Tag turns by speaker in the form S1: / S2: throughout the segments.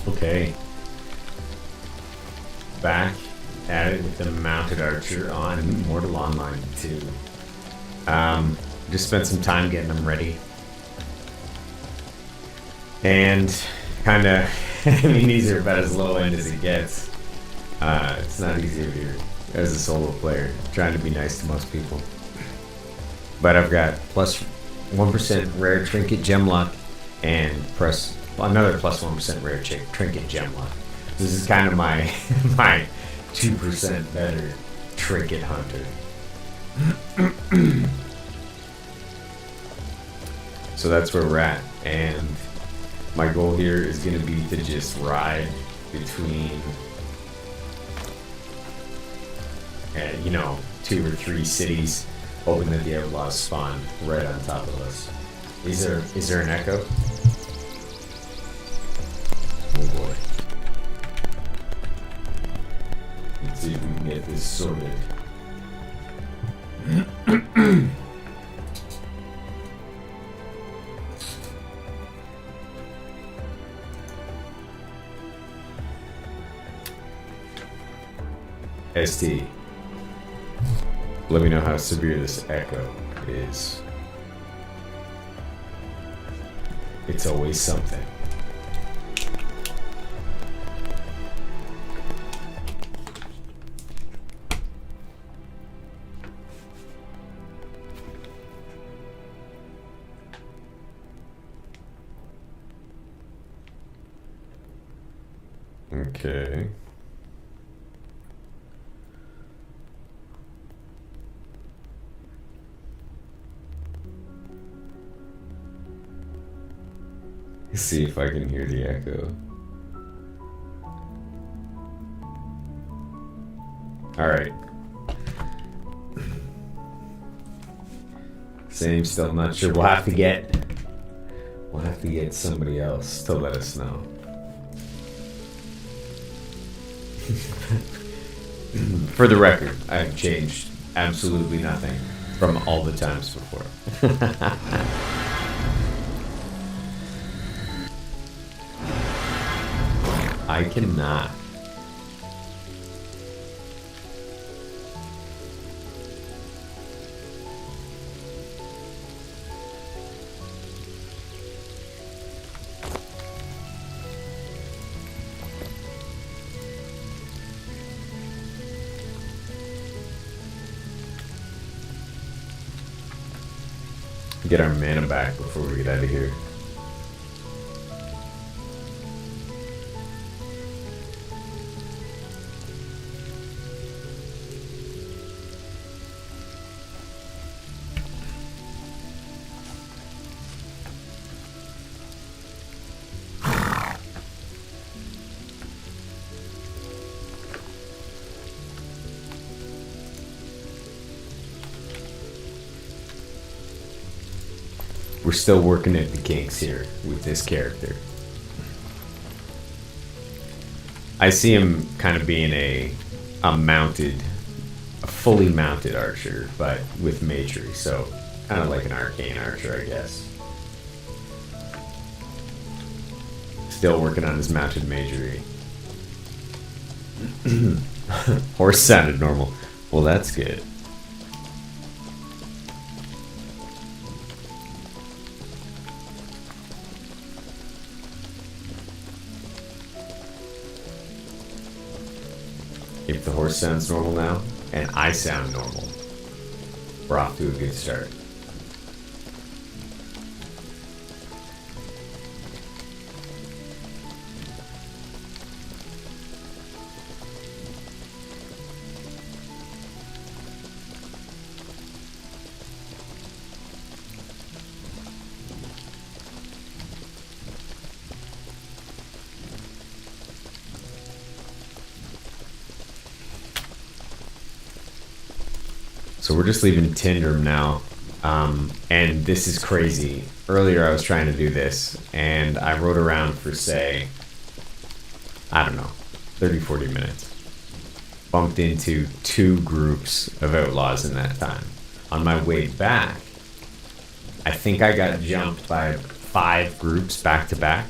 S1: Okay. Back at it with the mounted archer on Mortal Online 2. Just spent some time getting them ready. And kind of, I mean, these are about as low end as it gets. It's not easy here as a solo player, trying to be nice to most people. But I've got plus 1% rare trinket gem luck and another plus 1% rare trinket gem luck. This is kind of my my 2% better trinket hunter. So that's where we're at, and my goal here is going to be to just ride between, you know, 2 or 3 cities, hoping that the outlaws spawn right on top of us. Is there an echo? Oh boy. Let's see if we can get this sorted. ST. Let me know how severe this echo is. It's always something. Okay. Let's see if I can hear the echo. Alright. Same, still not sure. We'll have to get somebody else to let us know. For the record, I've changed absolutely nothing from all the times before. I cannot. Get our mana back before we get out of here. We're still working at the kinks here with this character. I see him kind of being a fully mounted archer, but with magery, so kind of like an arcane archer, I guess. Still working on his mounted magery. Horse sounded normal. Well, that's good. If the horse sounds normal now, and I sound normal, we're off to a good start. So we're just leaving Tyndrum now, and this is crazy. Earlier I was trying to do this, and I rode around for, say, I don't know, 30-40 minutes. Bumped into 2 groups of outlaws in that time. On my way back, I think I got jumped by 5 groups back to back.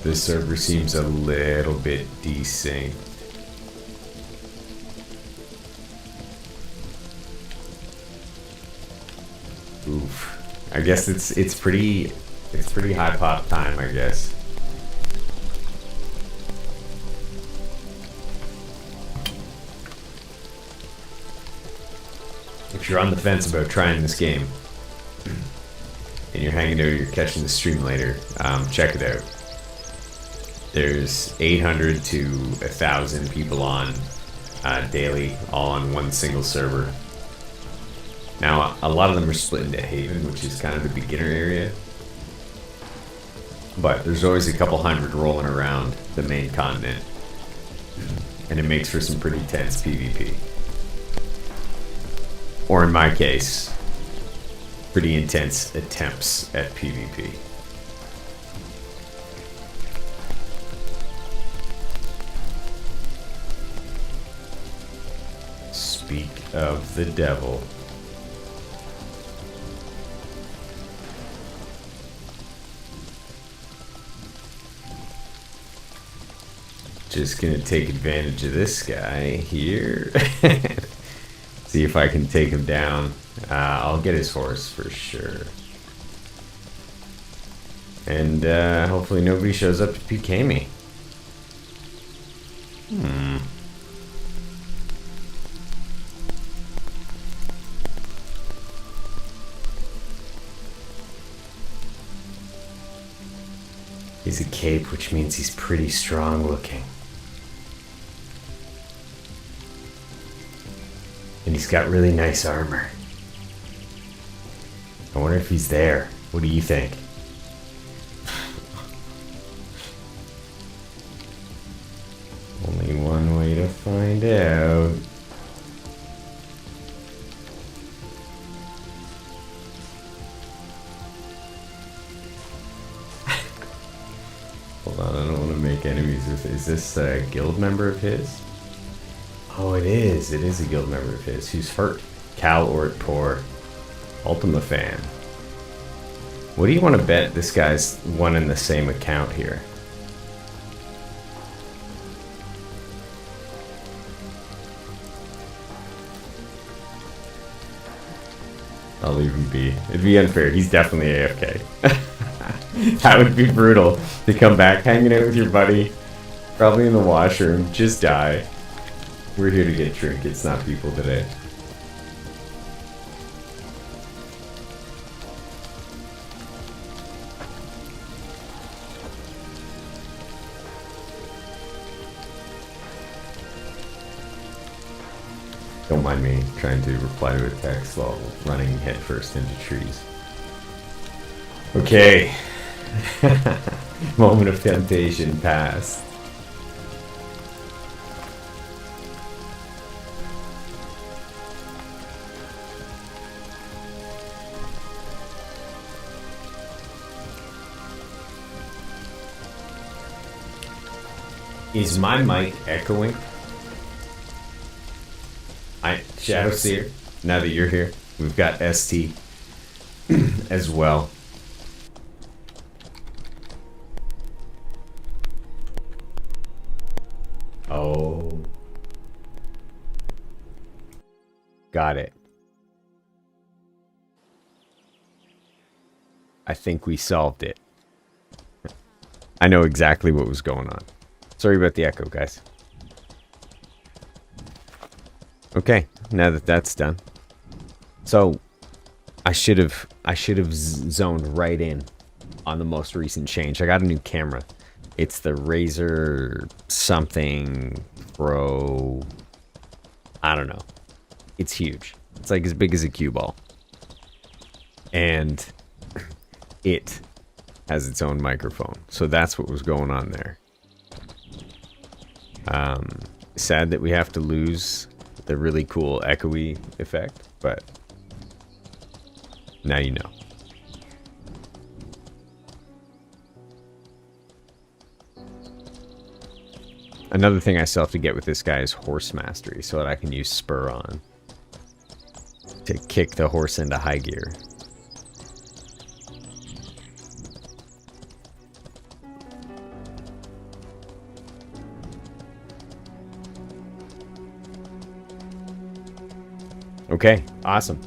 S1: This server seems a little bit desynced. Oof. I guess it's pretty high pop time, I guess. If you're on the fence about trying this game and you're hanging out, you're catching the stream later, check it out. There's 800 to 1,000 people on daily, all on one single server. Now, a lot of them are split into Haven, which is kind of the beginner area. But there's always a couple hundred rolling around the main continent. And it makes for some pretty tense PvP. Or in my case, pretty intense attempts at PvP. Speak of the devil. Just gonna take advantage of this guy here. See if I can take him down. I'll get his horse for sure. And hopefully nobody shows up to PK me. He's a cape, which means he's pretty strong looking. And he's got really nice armor. I wonder if he's there. What do you think? Only one way to find out. Hold on, I don't want to make enemies with it. Is this a guild member of his? Oh, it is. It is a guild member of his. Who's hurt? Cal or Tor. Ultima fan. What do you want to bet this guy's one in the same account here? I'll leave him be. It'd be unfair. He's definitely AFK. That would be brutal. To come back hanging out with your buddy, probably in the washroom, just die. We're here to get trinkets, not people today. Don't mind me trying to reply to a text while running headfirst into trees. Okay. Moment of temptation passed. Is my mic echoing? Shadowseer, now that you're here, we've got ST as well. Oh. Got it. I think we solved it. I know exactly what was going on. Sorry about the echo, guys. Okay, now that that's done. So, I should have zoned right in on the most recent change. I got a new camera. It's the Razer something Pro. I don't know. It's huge. It's like as big as a cue ball. And it has its own microphone. So that's what was going on there. Sad that we have to lose the really cool echoey effect, but now you know. Another thing I still have to get with this guy is horse mastery, so that I can use spur on to kick the horse into high gear. Okay, awesome.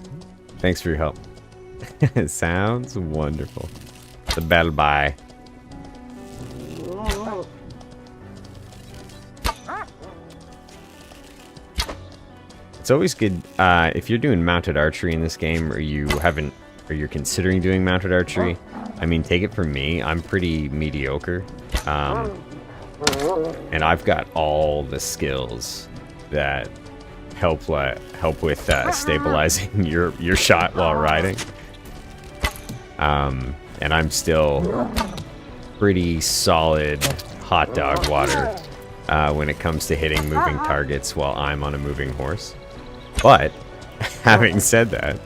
S1: Thanks for your help. Sounds wonderful. The bell bye. It's always good if you're doing mounted archery in this game, or you're considering doing mounted archery. I mean, take it from me, I'm pretty mediocre, and I've got all the skills that help with stabilizing your shot while riding. And I'm still pretty solid hot dog water when it comes to hitting moving targets while I'm on a moving horse. But having said that,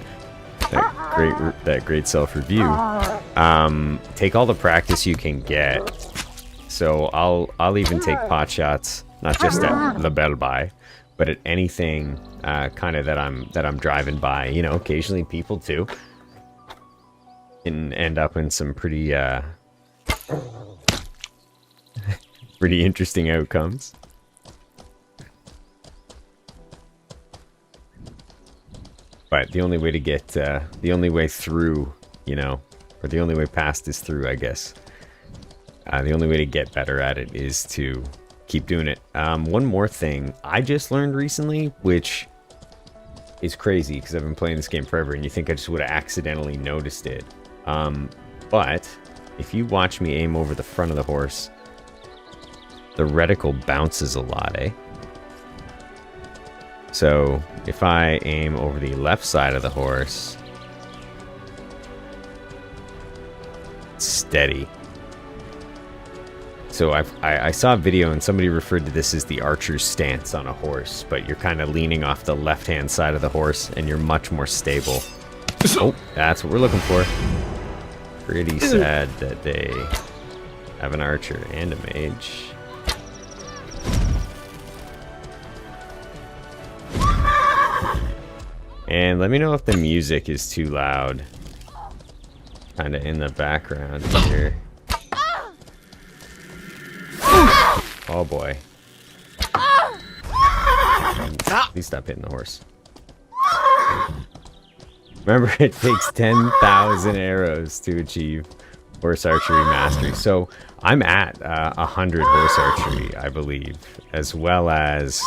S1: that great self-review, take all the practice you can get. So I'll even take pot shots, not just at the bell by, but at anything kind of that I'm driving by. You know, occasionally people too can end up in some pretty pretty interesting outcomes. But the only way to get the only way through, you know, or the only way past is through, I guess. The only way to get better at it is to keep doing it. One more thing I just learned recently, which is crazy because I've been playing this game forever, and you think I just would have accidentally noticed it. But if you watch me aim over the front of the horse, the reticle bounces a lot, eh? So if I aim over the left side of the horse, it's steady. So I saw a video and somebody referred to this as the archer's stance on a horse, but you're kind of leaning off the left-hand side of the horse and you're much more stable. Oh, that's what we're looking for. Pretty sad that they have an archer and a mage. And let me know if the music is too loud. Kind of in the background here. Oh boy. Please stop hitting the horse. Remember, it takes 10,000 arrows to achieve horse archery mastery. So I'm at 100 horse archery, I believe, as well as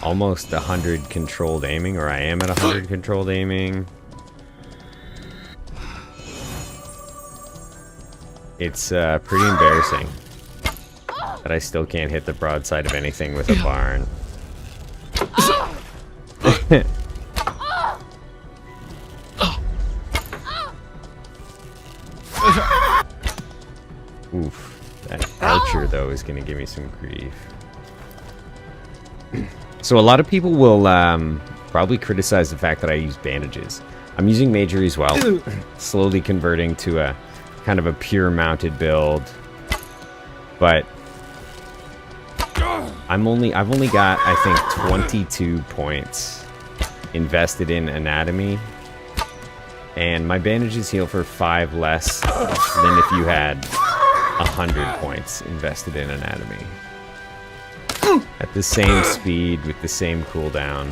S1: almost 100 controlled aiming, or I am at 100 controlled aiming. It's pretty embarrassing that I still can't hit the broadside of anything with a barn. Oof, that archer though is gonna give me some grief. So a lot of people will probably criticize the fact that I use bandages. I'm using magery as well, slowly converting to a kind of a pure mounted build, but I've only got, I think, 22 points invested in anatomy, and my bandages heal for 5 less than if you had 100 points invested in anatomy. At the same speed with the same cooldown.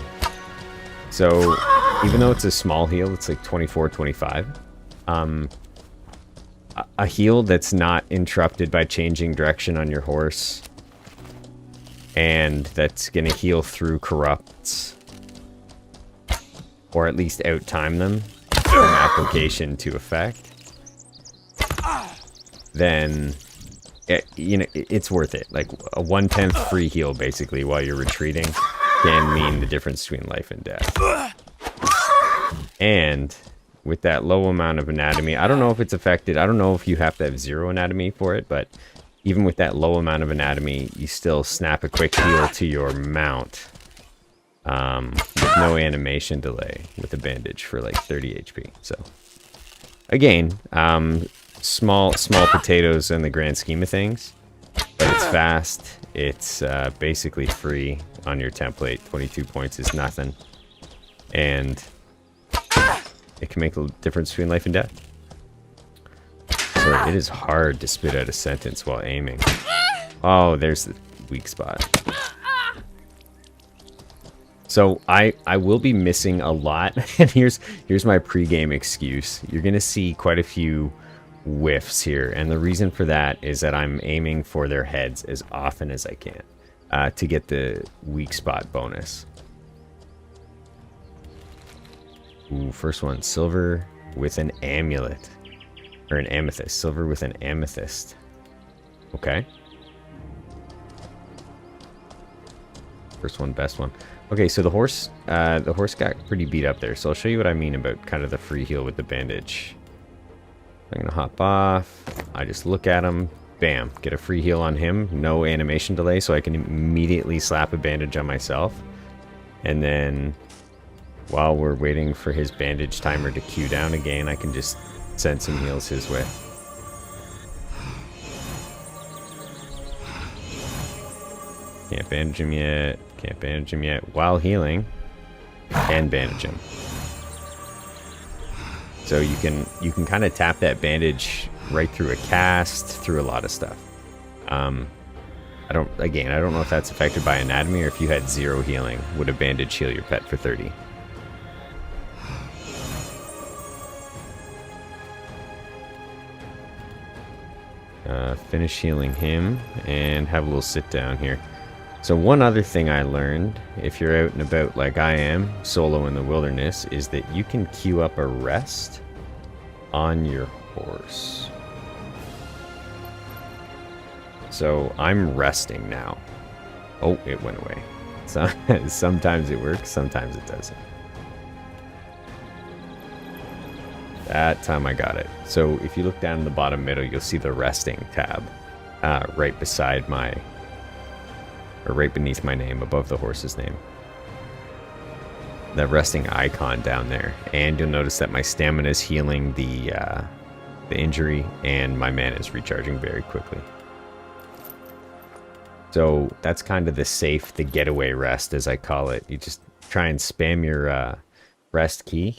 S1: So even though it's a small heal, it's like 24, 25. A heal that's not interrupted by changing direction on your horse, and that's gonna heal through corrupts, or at least outtime them from application to effect, then it's worth it. Like a 1/10 free heal basically while you're retreating can mean the difference between life and death. And with that low amount of anatomy, I don't know if it's affected. I don't know if you have to have 0 anatomy for it, but even with that low amount of anatomy, you still snap a quick heal to your mount with no animation delay with a bandage for like 30 HP. So again, small potatoes in the grand scheme of things, but it's fast. It's basically free on your template. 22 points is nothing, and it can make a difference between life and death. So it is hard to spit out a sentence while aiming. Oh, there's the weak spot. So I will be missing a lot, and here's my pregame excuse. You're gonna see quite a few whiffs here, and the reason for that is that I'm aiming for their heads as often as I can to get the weak spot bonus. Ooh, first one, silver with an amulet, or an amethyst. Silver with an amethyst. Okay. First one, best one. Okay, so the horse got pretty beat up there. So I'll show you what I mean about kind of the free heal with the bandage. I'm gonna hop off. I just look at him. Bam, get a free heal on him. No animation delay, so I can immediately slap a bandage on myself. And then, while we're waiting for his bandage timer to queue down again, I can just send some heals his way. Can't bandage him yet. Can't bandage him yet. While healing, and bandage him. So you can kind of tap that bandage right through a cast, through a lot of stuff. I don't know if that's affected by anatomy or if you had 0 healing, would a bandage heal your pet for 30? Finish healing him and have a little sit down here. So one other thing I learned, if you're out and about like I am, solo in the wilderness, is that you can queue up a rest on your horse. So I'm resting now. Oh, it went away. So, sometimes it works, sometimes it doesn't. That time I got it. So if you look down in the bottom middle, you'll see the resting tab right beside my... or right beneath my name, above the horse's name. That resting icon down there. And you'll notice that my stamina is healing the injury, and my mana is recharging very quickly. So that's kind of the getaway rest, as I call it. You just try and spam your rest key.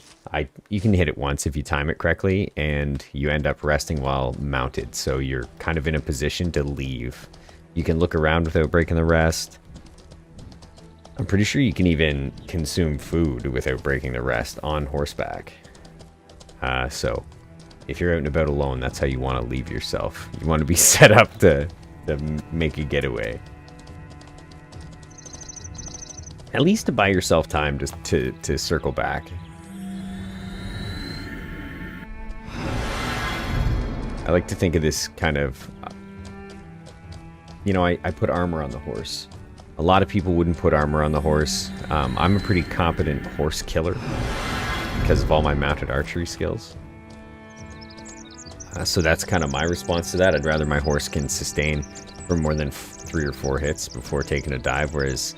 S1: You can hit it once if you time it correctly, and you end up resting while mounted. So you're kind of in a position to leave. You can look around without breaking the rest. I'm pretty sure you can even consume food without breaking the rest on horseback. So if you're out and about alone, that's how you want to leave yourself. You want to be set up to make a getaway. At least to buy yourself time to circle back. I like to think of this kind of... You know, I put armor on the horse. A lot of people wouldn't put armor on the horse. I'm a pretty competent horse killer because of all my mounted archery skills. So that's kind of my response to that. I'd rather my horse can sustain for more than 3 or 4 hits before taking a dive, whereas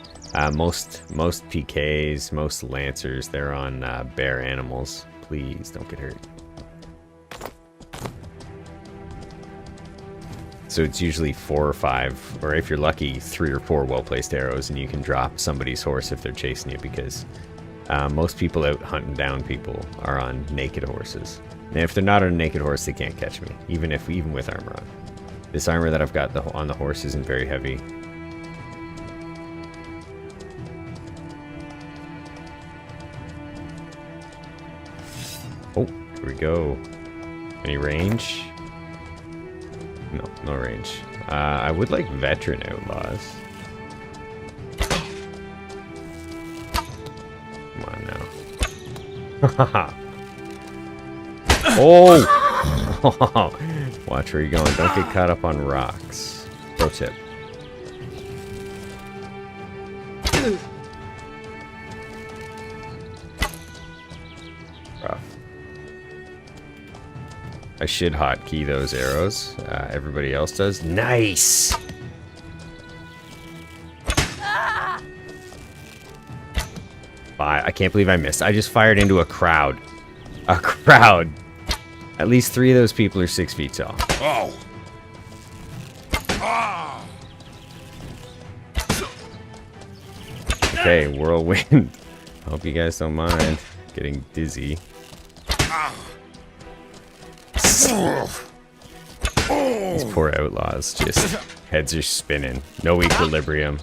S1: most PKs, most lancers, they're on bare animals. Please don't get hurt. So it's usually 4 or 5, or if you're lucky, 3 or 4 well-placed arrows, and you can drop somebody's horse if they're chasing you, because most people out hunting down people are on naked horses. And if they're not on a naked horse, they can't catch me, even with armor on. This armor that I've got on the horse isn't very heavy. Oh, here we go. Any range? No range. I would like veteran outlaws. Come on now. Oh! Watch where you're going. Don't get caught up on rocks. Pro tip. Rough. I should hotkey those arrows. Everybody else does. Nice! I can't believe I missed. I just fired into a crowd. A crowd. At least 3 of those people are 6 feet tall. Oh. Okay, whirlwind. I hope you guys don't mind getting dizzy. These poor outlaws, just heads are spinning. No equilibrium.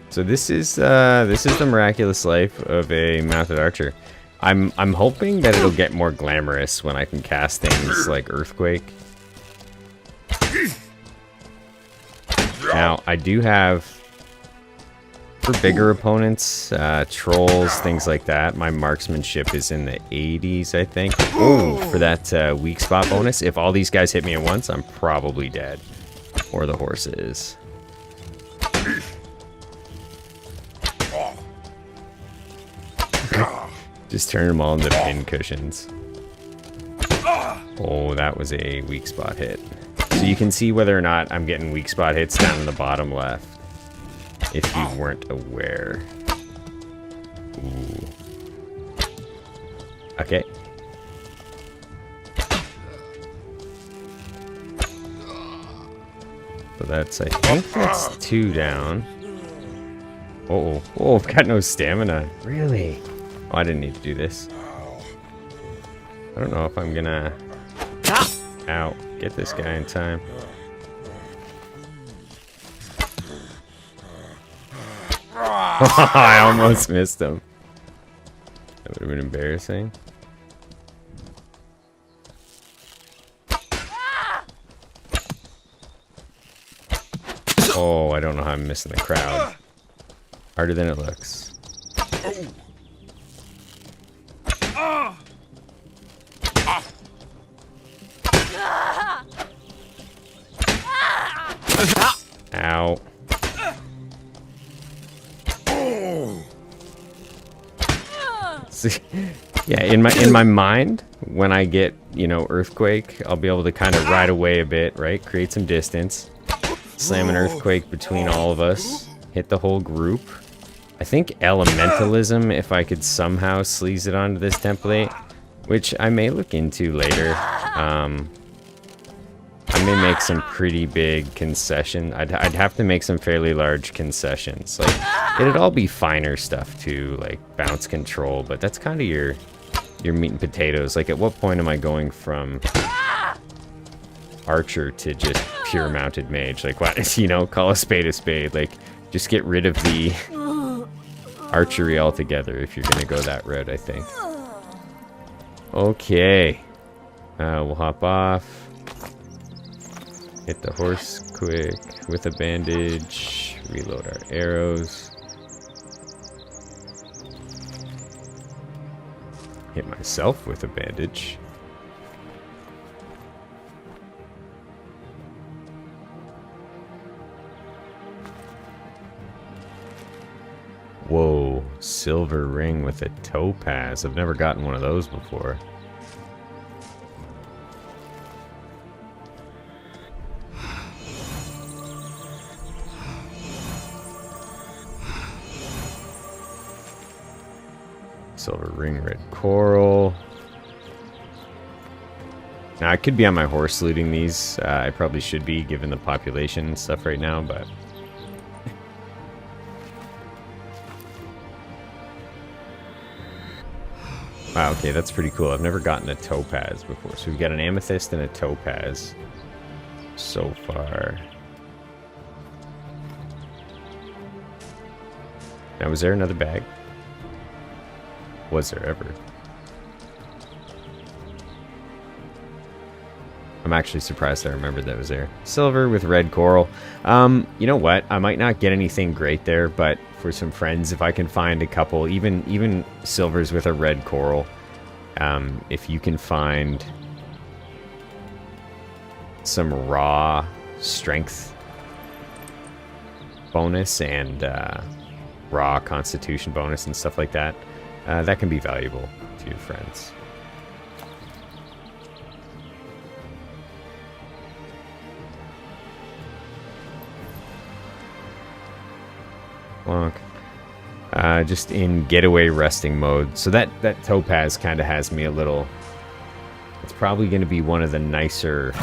S1: So this is the miraculous life of a mounted archer. I'm hoping that it'll get more glamorous when I can cast things like Earthquake. Now, I do have, for bigger opponents, trolls, things like that, my marksmanship is in the 80s, I think. Oh, for that weak spot bonus. If all these guys hit me at once, I'm probably dead. Or the horse is. Just turn them all into pin cushions. Oh, that was a weak spot hit. So you can see whether or not I'm getting weak spot hits down in the bottom left. If you weren't aware. Ooh. Okay. So that's, I think that's 2 down. Uh-oh. Oh, I've got no stamina. Really? Oh, I didn't need to do this. I don't know if I'm gonna... Ow. Get this guy in time. I almost missed him. That would have been embarrassing. Oh, I don't know how I'm missing the crowd. Harder than it looks. Ow. See, yeah, in my mind, when I get, you know, Earthquake, I'll be able to kind of ride away a bit, right? Create some distance. Slam an Earthquake between all of us. Hit the whole group. I think Elementalism, if I could somehow sleaze it onto this template, which I may look into later. I may make some pretty big concession. I'd have to make some fairly large concessions. Like, it'd all be finer stuff too, like bounce control, but that's kind of your meat and potatoes. Like, at what point am I going from archer to just pure mounted mage? Like, what, you know, call a spade, like, just get rid of the archery altogether if you're gonna go that route, I think. Okay, we'll hop off. Hit the horse quick with a bandage. Reload our arrows. Hit myself with a bandage. Whoa, silver ring with a topaz. I've never gotten one of those before. Silver ring, red coral. Now, I could be on my horse looting these. I probably should be, given the population and stuff right now, but... Wow, okay, that's pretty cool. I've never gotten a topaz before. So we've got an amethyst and a topaz so far. Now, was there another bag? Was there ever? I'm actually surprised I remembered that was there. Silver with red coral. You know what? I might not get anything great there, but for some friends, if I can find a couple, even silvers with a red coral, if you can find some raw strength bonus and raw constitution bonus and stuff like that, that can be valuable to your friends. Just in getaway resting mode. So that topaz kind of has me a little... It's probably going to be one of the nicer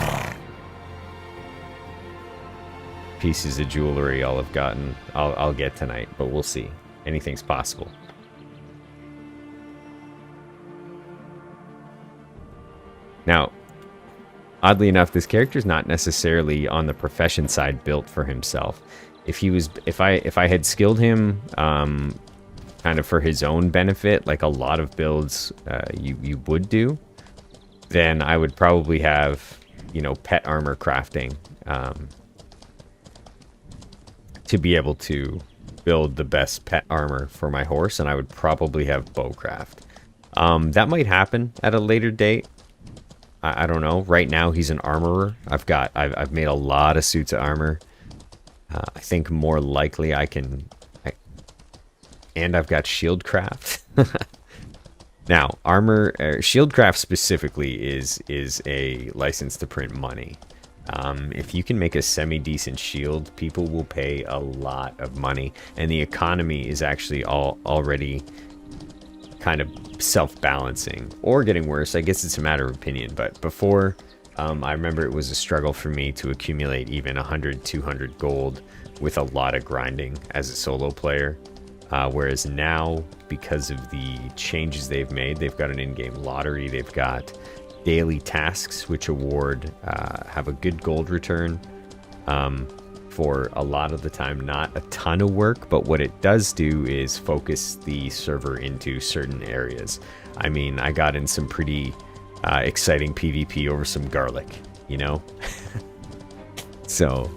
S1: pieces of jewelry I'll get tonight, but we'll see. Anything's possible. Now, oddly enough, this character's not necessarily on the profession side built for himself. if I had skilled him kind of for his own benefit, like a lot of builds you would do, then I would probably have, you know, pet armor crafting to be able to build the best pet armor for my horse, and I would probably have bowcraft. That might happen at a later date. I don't know. Right now he's an armorer. I've made a lot of suits of armor. I think more likely and I've got shieldcraft. Now, shieldcraft specifically is a license to print money. If you can make a semi-decent shield, people will pay a lot of money, and the economy is actually already kind of self-balancing, or getting worse. I guess it's a matter of opinion, but before, I remember it was a struggle for me to accumulate even 100, 200 gold with a lot of grinding as a solo player. Whereas now, because of the changes they've made, they've got an in-game lottery, they've got daily tasks which have a good gold return for a lot of the time. Not a ton of work, but what it does do is focus the server into certain areas. I mean, I got in some pretty exciting PvP over some garlic, you know? So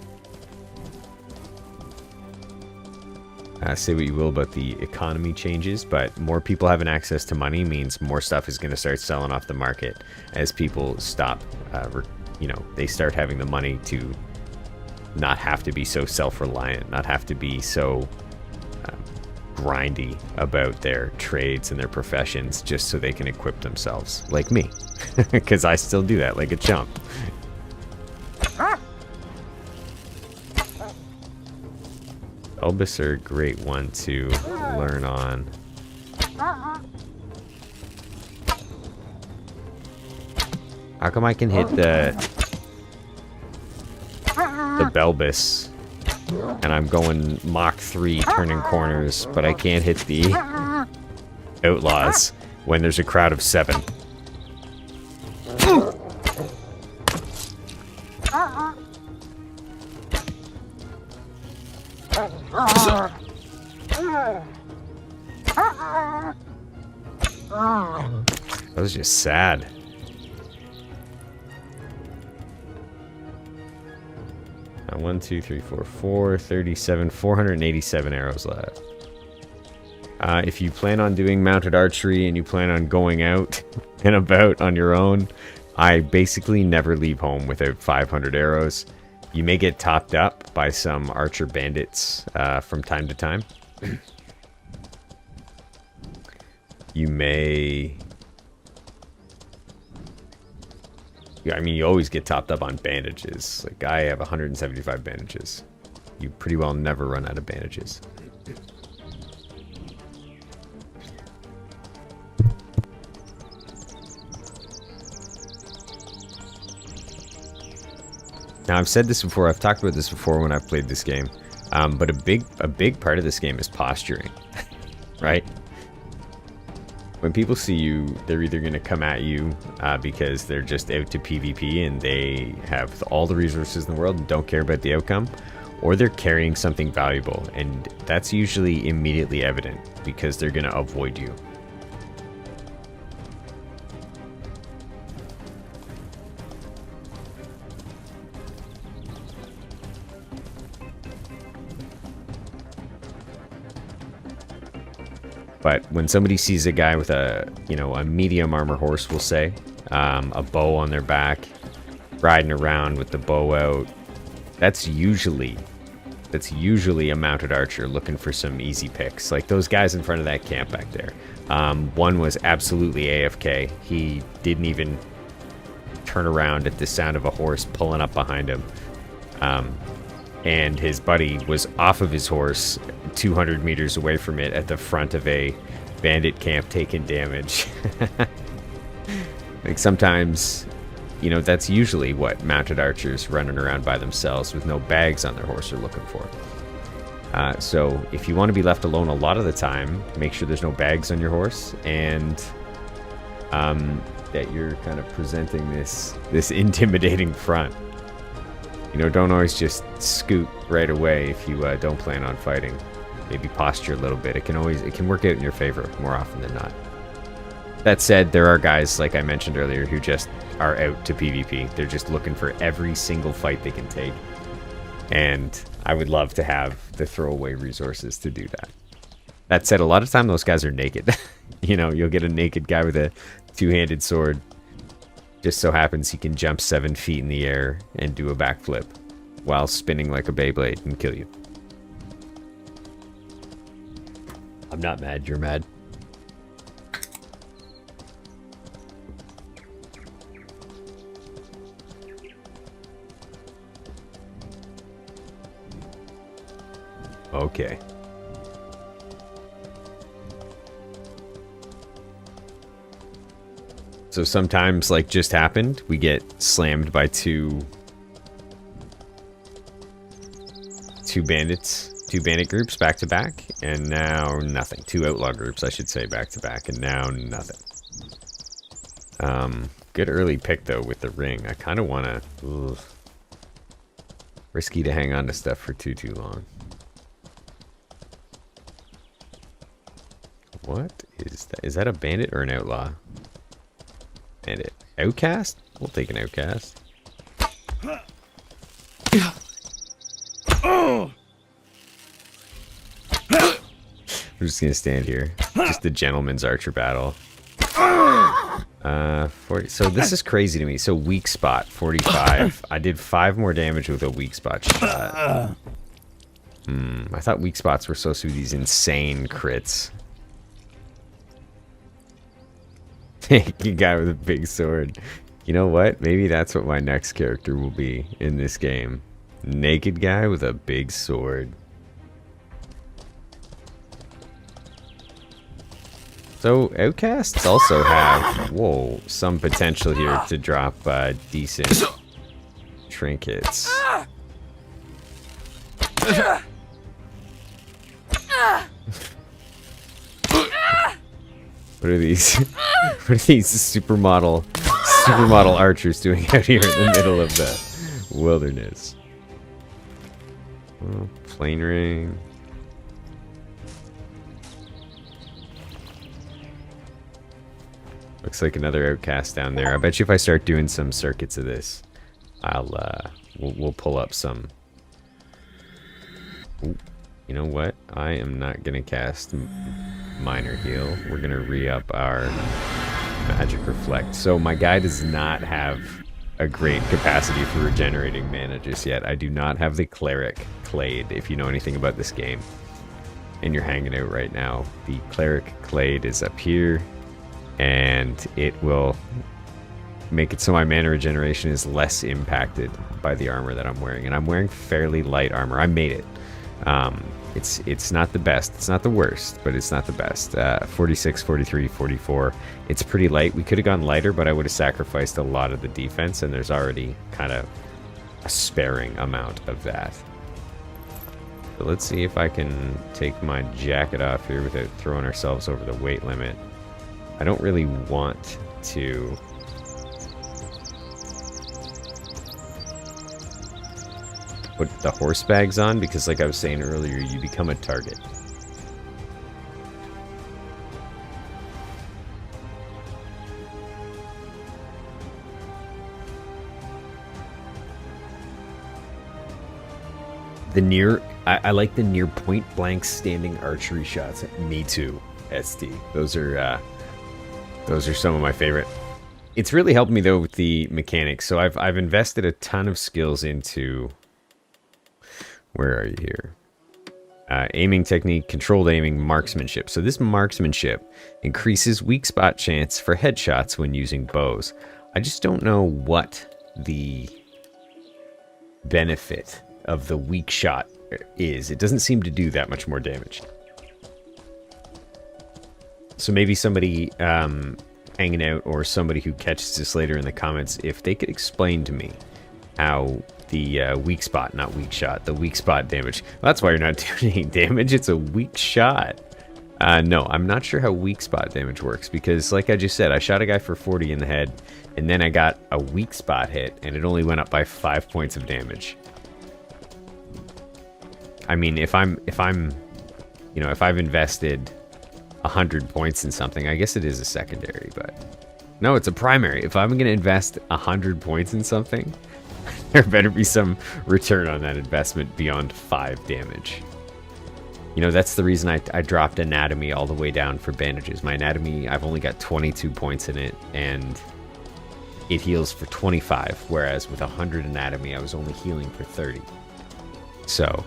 S1: say what you will about the economy changes, but more people having access to money means more stuff is going to start selling off the market as people stop, they start having the money to not have to be so self-reliant, not have to be so grindy about their trades and their professions just so they can equip themselves, like me, because I still do that like a chump. Elvis are a great one to learn on. How come I can hit the Belbus and I'm going Mach 3 turning corners, but I can't hit the Outlaws when there's a crowd of 7? That was just sad. One, two, three, four, 437, 487 arrows left. If you plan on doing mounted archery and you plan on going out and about on your own, I basically never leave home without 500 arrows. You may get topped up by some archer bandits from time to time. You may... I mean, you always get topped up on bandages. Like, I have 175 bandages. You pretty well never run out of bandages. Now, I've said this before. I've talked about this before when I've played this game. But a big part of this game is posturing, right? When people see you, they're either going to come at you because they're just out to PvP and they have all the resources in the world and don't care about the outcome, or they're carrying something valuable, and that's usually immediately evident because they're going to avoid you. But when somebody sees a guy with a medium armor horse, we'll say, a bow on their back, riding around with the bow out, that's usually a mounted archer looking for some easy picks. Like those guys in front of that camp back there. One was absolutely AFK. He didn't even turn around at the sound of a horse pulling up behind him. And his buddy was off of his horse 200 meters away from it at the front of a bandit camp taking damage. Like sometimes, that's usually what mounted archers running around by themselves with no bags on their horse are looking for. So if you want to be left alone a lot of the time, make sure there's no bags on your horse, and that you're kind of presenting this intimidating front. You know, don't always just scoot right away if you don't plan on fighting. Maybe posture a little bit. It can work out in your favor more often than not. That said, there are guys, like I mentioned earlier, who just are out to PvP. They're just looking for every single fight they can take. And I would love to have the throwaway resources to do that. That said, a lot of time those guys are naked. You know, you'll get a naked guy with a two-handed sword. Just so happens he can jump 7 feet in the air and do a backflip while spinning like a Beyblade and kill you. I'm not mad, you're mad. Okay. So sometimes, like just happened, we get slammed by two bandit groups back to back, and now nothing. Two outlaw groups, I should say, back to back, and now nothing. Good early pick though with the ring. I kind of want to. Risky to hang on to stuff for too long. What is that? Is that a bandit or an outlaw? Bandit. Outcast? We'll take an outcast. I'm just gonna stand here. Just the gentleman's archer battle. 40. So this is crazy to me. So weak spot, 45. I did 5 more damage with a weak spot shot. I thought weak spots were supposed to be these insane crits. You guy with a big sword. You know what? Maybe that's what my next character will be in this game. Naked guy with a big sword. So outcasts also have, whoa, some potential here to drop decent trinkets. What are these? What are these supermodel archers doing out here in the middle of the wilderness? Oh, plane ring. Looks like another outcast down there. I bet you if I start doing some circuits of this, we'll pull up some. Ooh, you know what? I am not gonna cast minor heal. We're gonna re-up our magic reflect. So my guy does not have a great capacity for regenerating mana just yet. I do not have the cleric clade. If you know anything about this game and you're hanging out right now, the cleric clade is up here, and it will make it so my mana regeneration is less impacted by the armor that I'm wearing. And I'm wearing fairly light armor. I made it. It's not the best. It's not the worst, but it's not the best. 46, 43, 44. It's pretty light. We could have gone lighter, but I would have sacrificed a lot of the defense, and there's already kind of a sparing amount of that. So let's see if I can take my jacket off here without throwing ourselves over the weight limit. I don't really want to put the horse bags on because, like I was saying earlier, you become a target. I like the near point blank standing archery shots. Me too, ST. Those are some of my favorite. It's really helped me though with the mechanics. So I've invested a ton of skills into. Where are you here? Aiming technique, controlled aiming, marksmanship. So this marksmanship increases weak spot chance for headshots when using bows. I just don't know what the benefit of the weak shot is. It doesn't seem to do that much more damage. So maybe somebody hanging out or somebody who catches this later in the comments, if they could explain to me how the weak spot, not weak shot, the weak spot damage. Well, that's why you're not doing any damage. It's a weak shot. No, I'm not sure how weak spot damage works because, like I just said, I shot a guy for 40 in the head, and then I got a weak spot hit, and it only went up by 5 points of damage. I mean, if I've invested 100 points in something, I guess it is a secondary, but no, it's a primary. If I'm gonna invest 100 points in something, there better be some return on that investment beyond 5 damage. You know, that's the reason I dropped anatomy all the way down for bandages. My anatomy, I've only got 22 points in it, and it heals for 25, whereas with 100 anatomy, I was only healing for 30. So,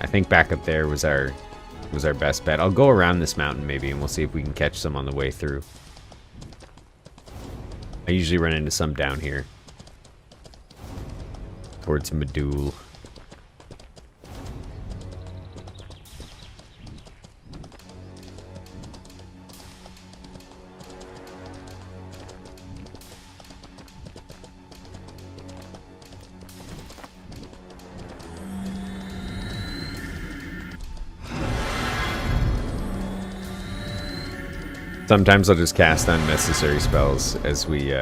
S1: I think back up there was our best bet. I'll go around this mountain maybe, and we'll see if we can catch some on the way through. I usually run into some down here. Towards Medoul. Sometimes I'll just cast unnecessary spells as we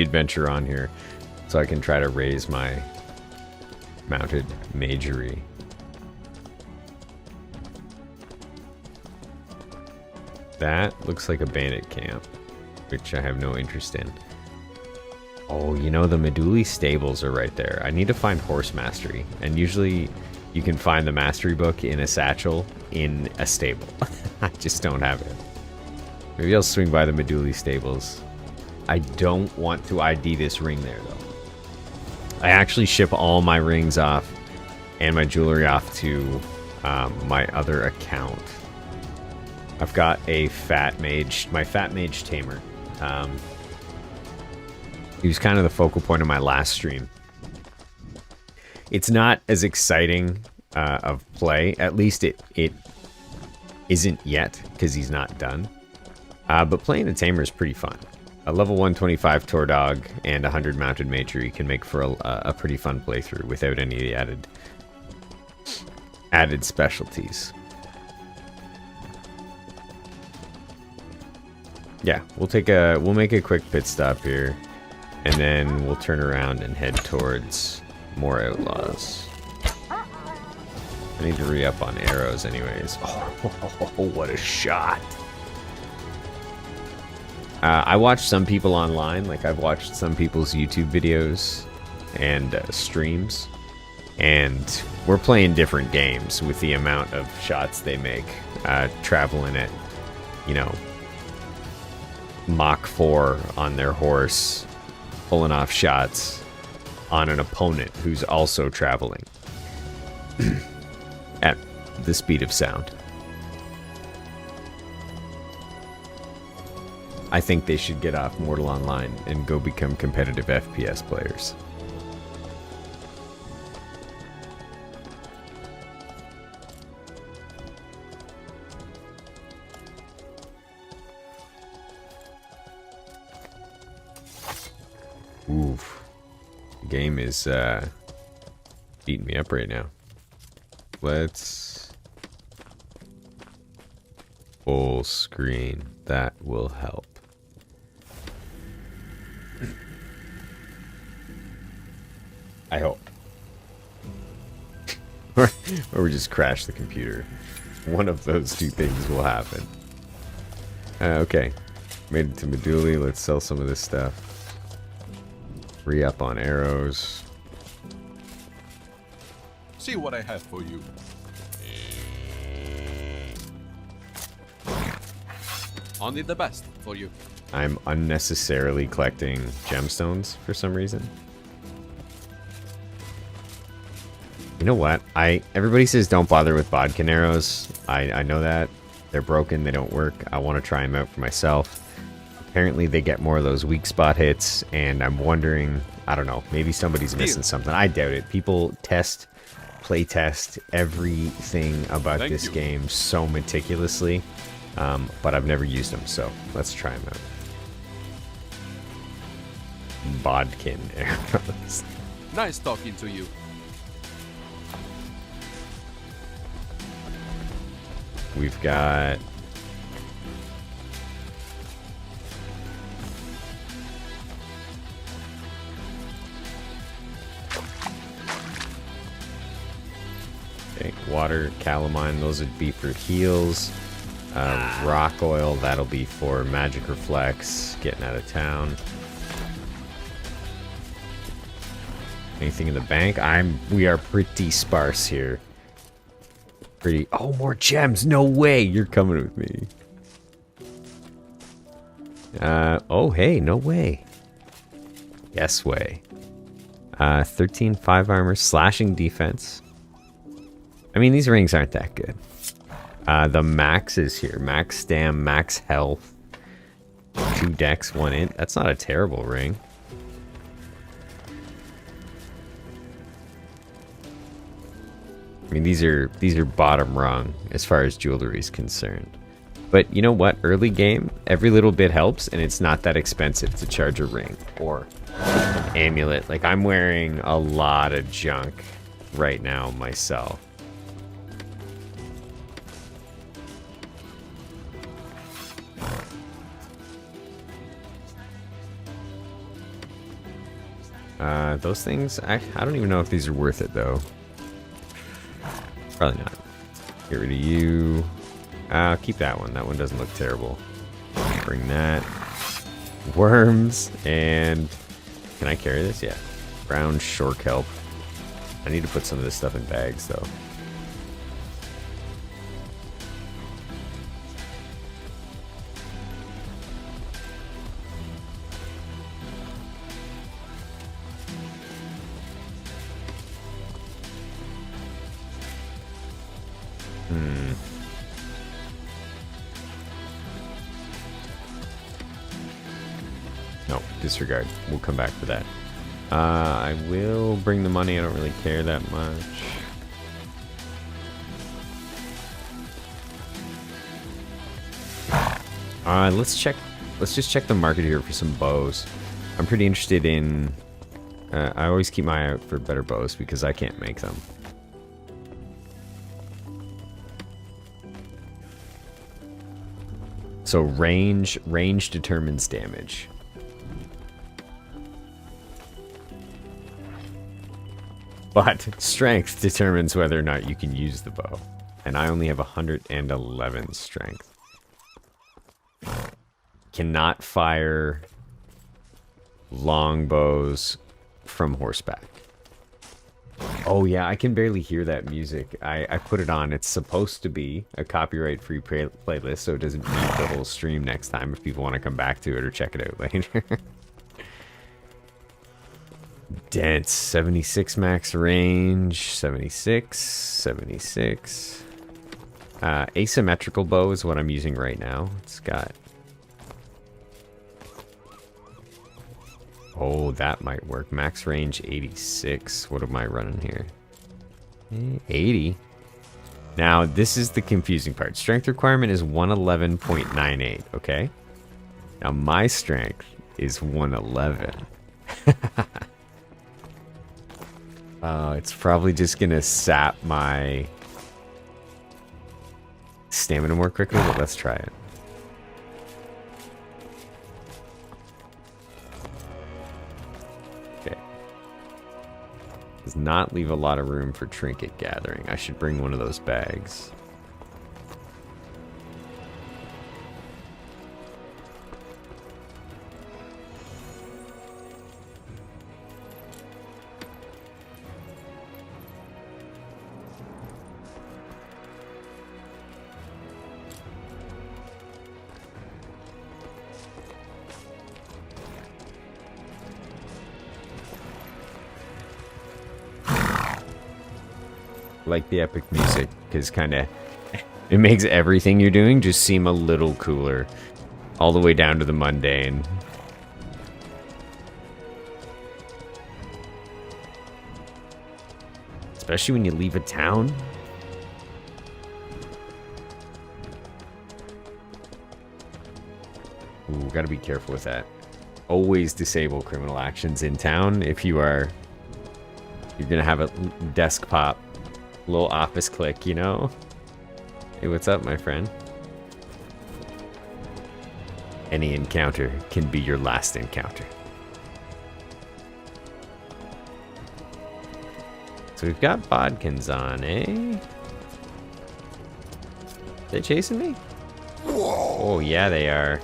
S1: adventure on here, so I can try to raise my mounted magery. That looks like a bandit camp, which I have no interest in. Oh, you know, the Medouli stables are right there. I need to find horse mastery, and usually you can find the mastery book in a satchel in a stable. I just don't have it. Maybe I'll swing by the Medouli stables. I don't want to ID this ring there, though. I actually ship all my rings off and my jewelry off to my other account. I've got a fat mage, my fat mage tamer. He was kind of the focal point of my last stream. It's not as exciting of play, at least it isn't yet, because he's not done. But playing the tamer is pretty fun. A level 125 Tor Dog and 100 mounted magery can make for a pretty fun playthrough without any of the added specialties. Yeah, we'll make a quick pit stop here, and then we'll turn around and head towards more outlaws. I need to re-up on arrows anyways. Oh, what a shot. I watch some people online, like I've watched some people's YouTube videos and streams, and we're playing different games with the amount of shots they make, traveling at, you know, Mach 4 on their horse, pulling off shots on an opponent who's also traveling at the speed of sound. I think they should get off Mortal Online and go become competitive FPS players. Oof. The game is beating me up right now. Let's full screen. That will help. I hope. Or we just crash the computer. One of those two things will happen. Okay. Made it to Medouli. Let's sell some of this stuff. Re-up on arrows.
S2: See what I have for you. Only the best for you.
S1: I'm unnecessarily collecting gemstones for some reason. You know what? Everybody says don't bother with bodkin arrows. I know that. They're broken, they don't work. I want to try them out for myself. Apparently they get more of those weak spot hits, and I'm wondering, I don't know, maybe somebody's missing something. I doubt it. People play test everything about this game so meticulously, but I've never used them, so let's try them out. bodkin arrows.
S2: Nice talking to you.
S1: We've got... okay, water, calamine, those would be for heals. Rock oil, that'll be for magic reflex, getting out of town. Anything in the bank? We are pretty sparse here. Oh, more gems. No way. You're coming with me. Oh, hey, no way. Yes way. 13, 5 armor, slashing defense. I mean, these rings aren't that good. The max is here. Max stam, max health. 2 dex, 1 int. That's not a terrible ring. I mean, these are bottom rung as far as jewelry is concerned. But you know what? Early game, every little bit helps, and it's not that expensive to charge a ring or an amulet. Like, I'm wearing a lot of junk right now myself. Those things, I don't even know if these are worth it, though. Probably not. Get rid of you. Keep that one. That one doesn't look terrible. Bring that. Worms. And can I carry this? Yeah. Brown short kelp. I need to put some of this stuff in bags, though. No, disregard. We'll come back for that. I will bring the money. I don't really care that much. Let's just check the market here for some bows. I'm pretty interested in... I always keep my eye out for better bows because I can't make them. So range determines damage. But strength determines whether or not you can use the bow. And I only have 111 strength. Cannot fire longbows from horseback. Oh yeah, I can barely hear that music. I put it on. It's supposed to be a copyright-free playlist, so it doesn't mute the whole stream next time if people want to come back to it or check it out later. Dense, 76 max range, 76. Asymmetrical bow is what I'm using right now. It's got... Oh, that might work. Max range 86. What am I running here? 80. Now, this is the confusing part. Strength requirement is 111.98, okay? Now, my strength is 111. It's probably just gonna sap my stamina more quickly, but let's try it. Okay. Does not leave a lot of room for trinket gathering. I should bring one of those bags. Like the epic music, because it makes everything you're doing just seem a little cooler, all the way down to the mundane. Especially when you leave a town. Ooh, gotta be careful with that. always disable criminal actions in town if you're gonna have a desk pop, little office click, you know? Hey, what's up, my friend? Any encounter can be your last encounter. So we've got bodkins on, eh? They chasing me? Oh, yeah, they are.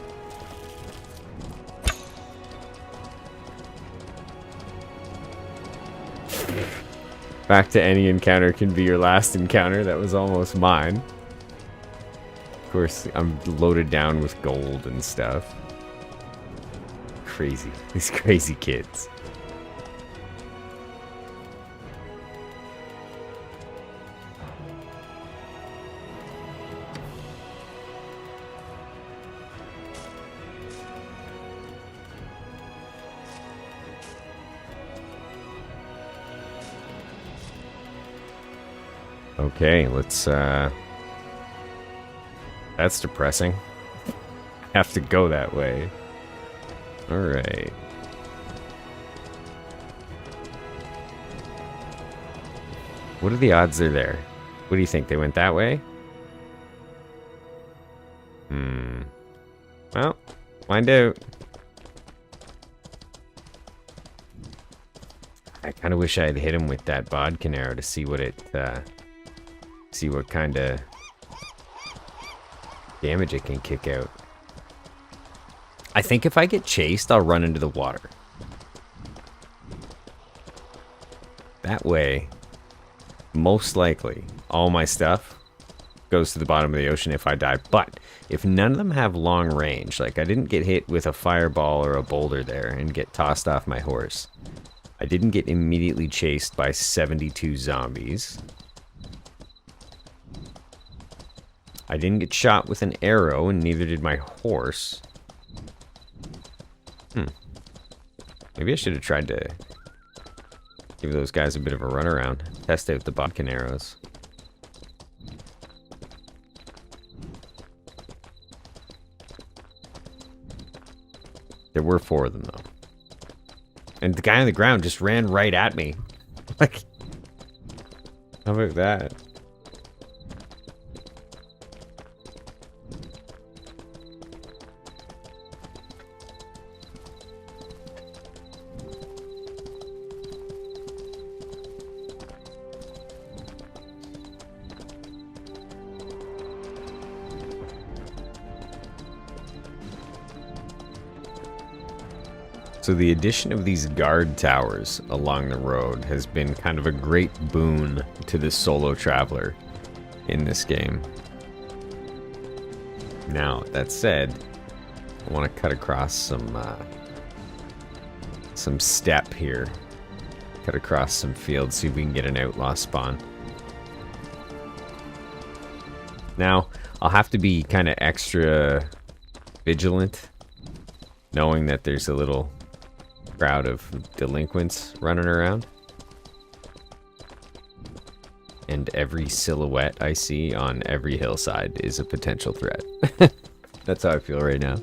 S1: Back to any encounter can be your last encounter. That was almost mine. Of course, I'm loaded down with gold and stuff. Crazy. These crazy kids. Okay, let's, that's depressing. Have to go that way. Alright. What are the odds they're there? What do you think? They went that way? Well, find out. I kind of wish I had hit him with that bodkin arrow to see what it, see what kind of damage it can kick out. I think if I get chased, I'll run into the water. That way, most likely, all my stuff goes to the bottom of the ocean if I die. But if none of them have long range, like I didn't get hit with a fireball or a boulder there and get tossed off my horse. I didn't get immediately chased by 72 zombies. I didn't get shot with an arrow, and neither did my horse. Maybe I should have tried to give those guys a bit of a runaround. Test out the bodkin arrows. There were 4 of them, though. And the guy on the ground just ran right at me. Like, how about that? So the addition of these guard towers along the road has been kind of a great boon to the solo traveler in this game. Now, that said, I want to cut across some steppe here. Cut across some fields, see if we can get an outlaw spawn. Now, I'll have to be kind of extra vigilant, knowing that there's a little crowd of delinquents running around. And every silhouette I see on every hillside is a potential threat. That's how I feel right now.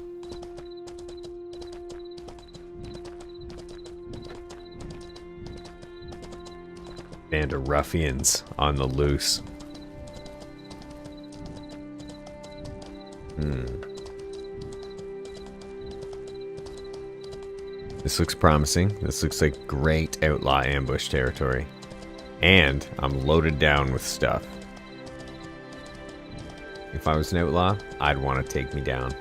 S1: Band of ruffians on the loose. This looks promising. This looks like great outlaw ambush territory. And I'm loaded down with stuff. If I was an outlaw, I'd want to take me down.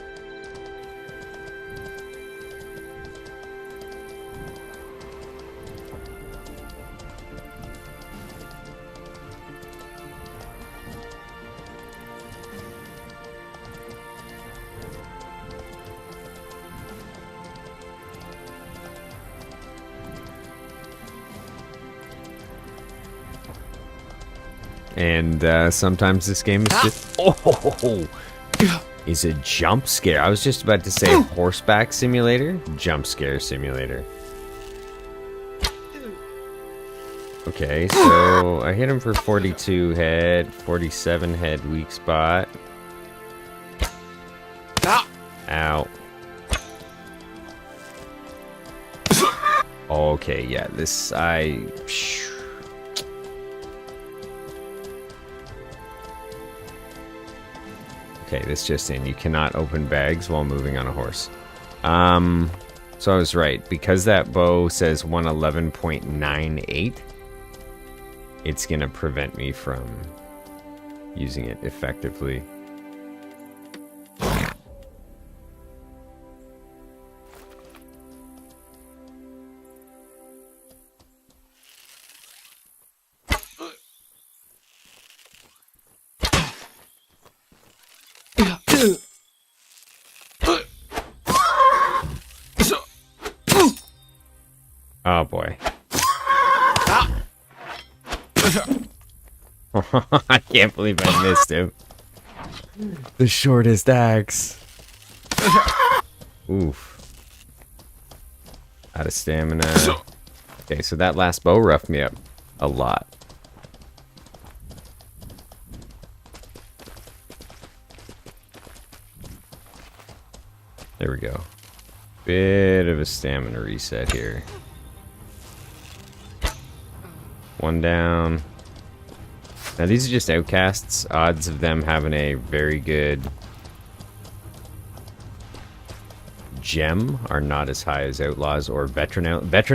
S1: And sometimes this game is just is a jump scare. I was just about to say horseback simulator, jump scare simulator. Okay, so I hit him for 42 head, 47 head weak spot. Ow. Okay, yeah, this, Okay, this just in. You cannot open bags while moving on a horse. So I was right. Because that bow says 111.98, it's going to prevent me from using it effectively. Oh boy. I can't believe I missed him. The shortest axe. Oof. Out of stamina. Okay, so that last bow roughed me up a lot. There we go. Bit of a stamina reset here. One down. Now these are just outcasts. Odds of them having a very good gem are not as high as outlaws or veteran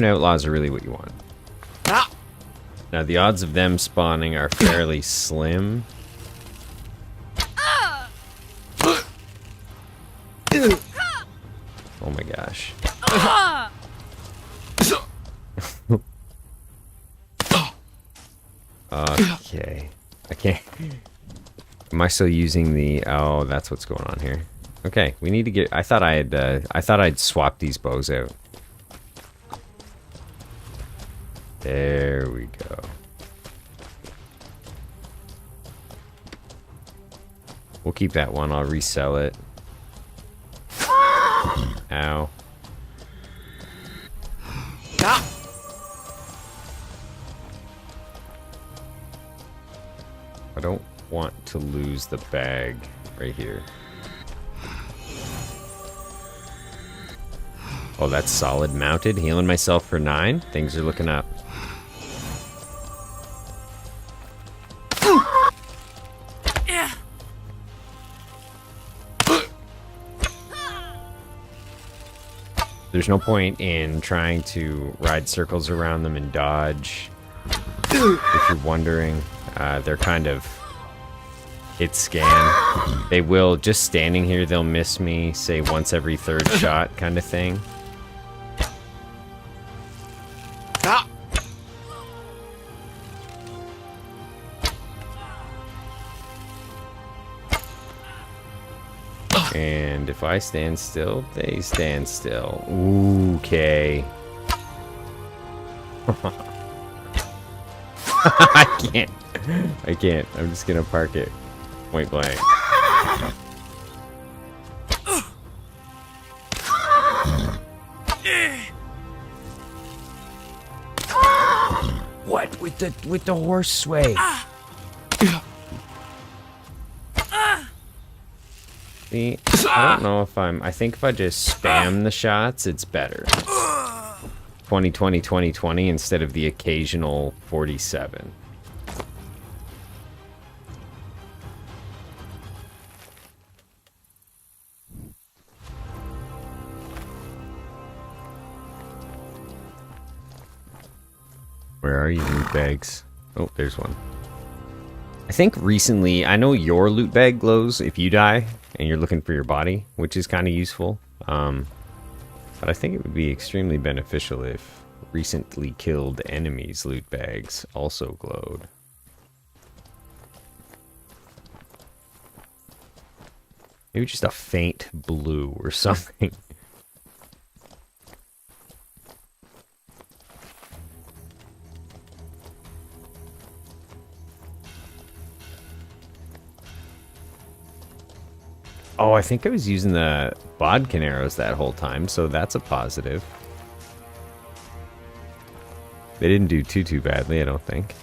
S1: outlaws are really what you want. Now the odds of them spawning are fairly slim. Oh my gosh. Okay. I can't. Am I still using the... Oh, that's what's going on here. Okay, we need to get... I thought I'd swap these bows out. There we go. We'll keep that one. I'll resell it. Ow. I don't want to lose the bag right here. Oh, that's solid mounted. Healing myself for 9. Things are looking up. There's no point in trying to ride circles around them and dodge. If you're wondering, they're kind of hit scan. They will, just standing here, they'll miss me, say once every third shot kind of thing. And if I stand still, they stand still. Okay. I can't. I'm just gonna park it. Point blank. What with the horse sway? See, I don't know if I think if I just spam the shots, it's better. 2020 2020 instead of the occasional 47. Where are you, loot bags? Oh, there's one. I think recently, I know your loot bag glows if you die and you're looking for your body, which is kind of useful. But I think it would be extremely beneficial if recently killed enemies' loot bags also glowed. Maybe just a faint blue or something. Oh, I think I was using the bodkin arrows that whole time, so that's a positive. They didn't do too badly, I don't think.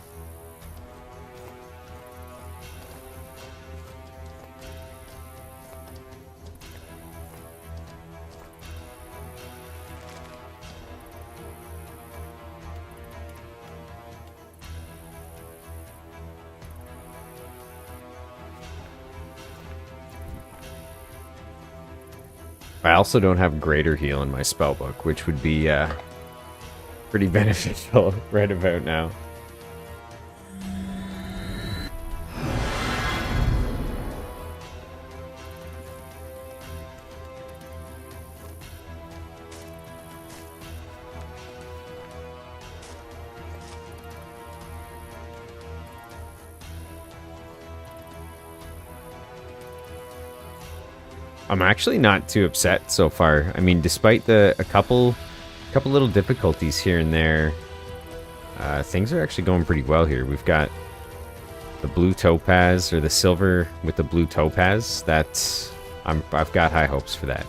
S1: I also don't have greater heal in my spellbook, which would be pretty beneficial right about now. I'm actually not too upset so far. I mean, despite a couple little difficulties here and there, things are actually going pretty well here. We've got the blue topaz, or the silver with the blue topaz. I've got high hopes for that.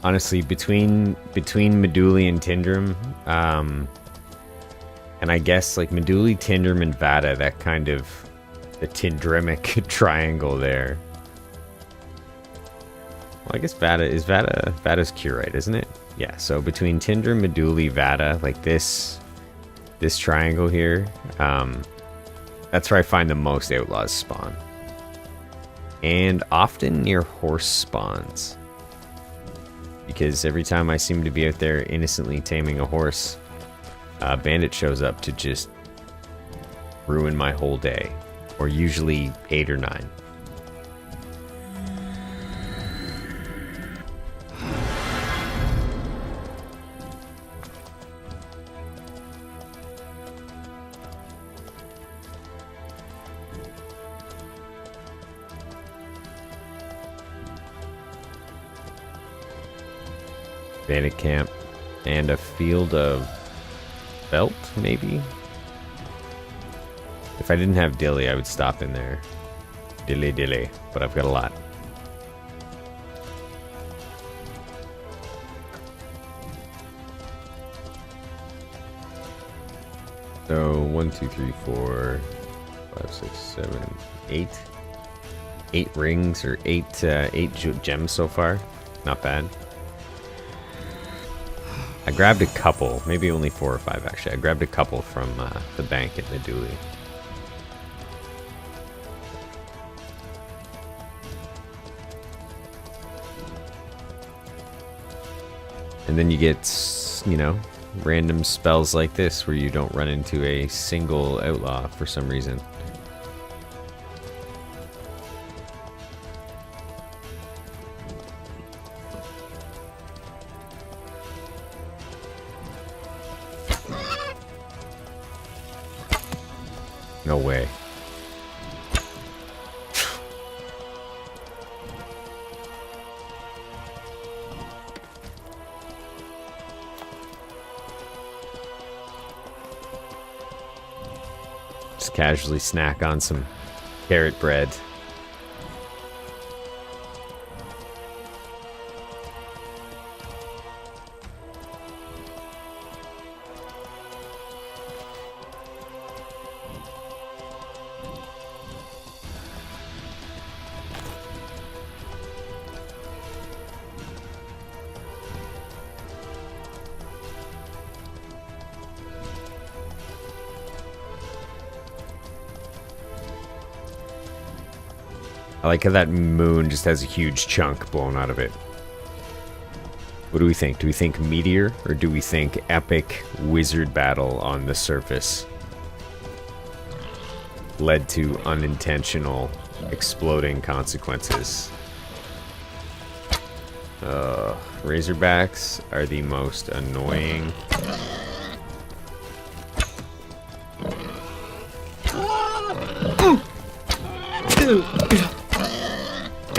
S1: Honestly, between Meduli and Tindrum, and I guess like Meduli, Tindrum, and Vada, that kind of the Tindremic triangle there. Well, I guess Vada's Curite, isn't it? Yeah. So between Tindrum, Meduli, Vada, like this triangle here, that's where I find the most outlaws spawn, and often near horse spawns. Because every time I seem to be out there innocently taming a horse, a bandit shows up to just ruin my whole day. Or usually 8 or 9. Bandit camp and a field of felt, maybe? If I didn't have dilly, I would stop in there. Dilly, but I've got a lot. So 1, 2, 3, 4, 5, 6, 7, 8. 8 rings, or 8 gems so far. Not bad. I grabbed a couple, maybe only 4 or 5 actually. I grabbed a couple from the bank at Meduli. And then you get, you know, random spells like this where you don't run into a single outlaw for some reason. No way. Just casually snack on some carrot bread. I like how that moon just has a huge chunk blown out of it. What do we think? Do we think meteor, or do we think epic wizard battle on the surface led to unintentional exploding consequences? Razorbacks are the most annoying.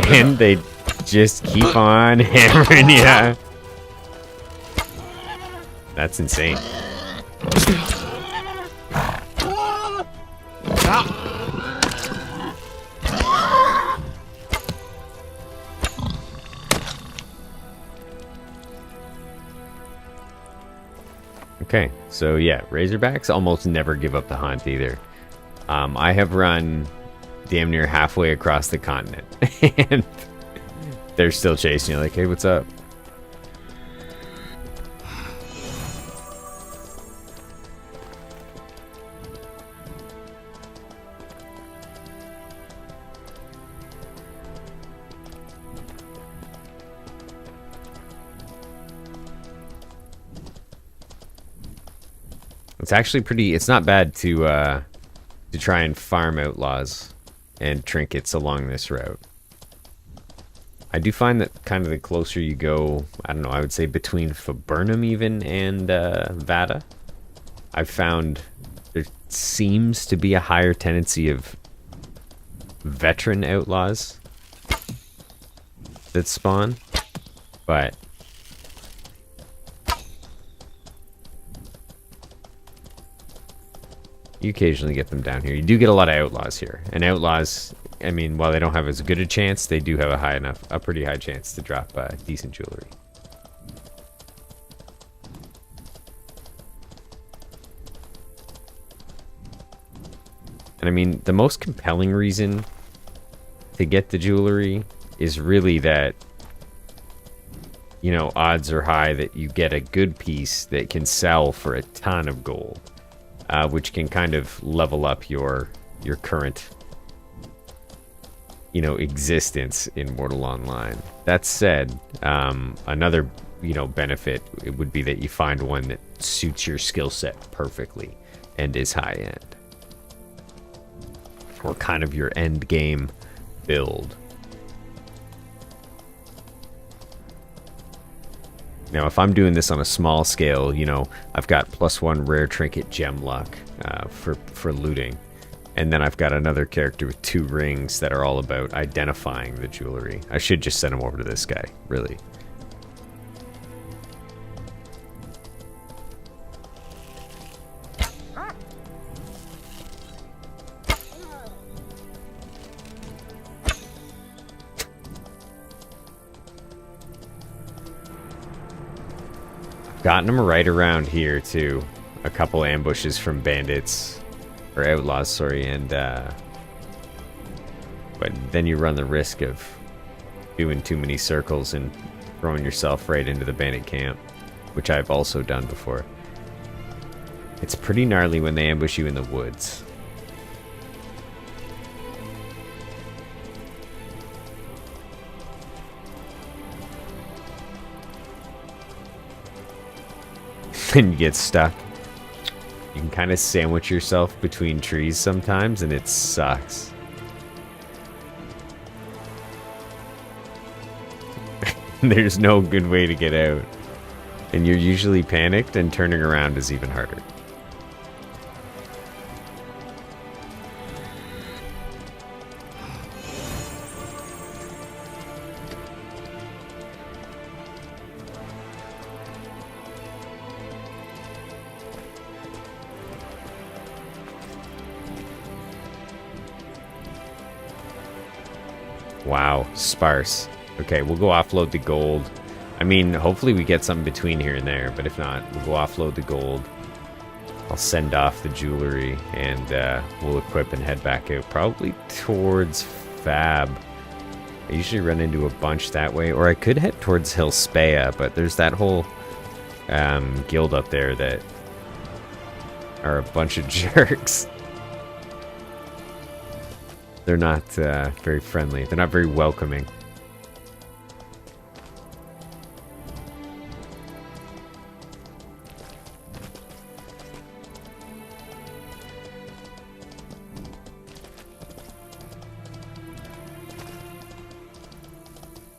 S1: And they just keep on hammering you. That's insane. Okay, so yeah, Razorbacks almost never give up the hunt either. I have run damn near halfway across the continent. And they're still chasing you like, hey, what's up? It's actually pretty, it's not bad to try and farm outlaws and trinkets along this route. I do find that kind of the closer you go, I don't know, I would say between Viburnum even and Vada, I've found there seems to be a higher tendency of veteran outlaws that spawn, but you occasionally get them down here. You do get a lot of outlaws here. And outlaws, I mean, while they don't have as good a chance, they do have a pretty high chance to drop decent jewelry. And I mean, the most compelling reason to get the jewelry is really that, you know, odds are high that you get a good piece that can sell for a ton of gold. Which can kind of level up your current, you know, existence in Mortal Online. That said, another, you know, benefit it would be that you find one that suits your skill set perfectly and is high end, or kind of your end game build. Now, if I'm doing this on a small scale, you know, I've got +1 rare trinket gem luck for looting. And then I've got another character with 2 rings that are all about identifying the jewelry. I should just send him over to this guy, really. Gotten them right around here too. A couple ambushes from bandits or outlaws, sorry, and but then you run the risk of doing too many circles and throwing yourself right into the bandit camp, which I've also done before. It's pretty gnarly when they ambush you in the woods. And you get stuck. You can kind of sandwich yourself between trees sometimes, and it sucks. There's no good way to get out. And you're usually panicked, and turning around is even harder. Wow, sparse. Okay, we'll go offload the gold. I mean, hopefully we get something between here and there, but if not, we'll go offload the gold. I'll send off the jewelry, and we'll equip and head back out, probably towards Fab. I usually run into a bunch that way, or I could head towards Hilspea, but there's that whole guild up there that are a bunch of jerks. They're not very friendly. They're not very welcoming.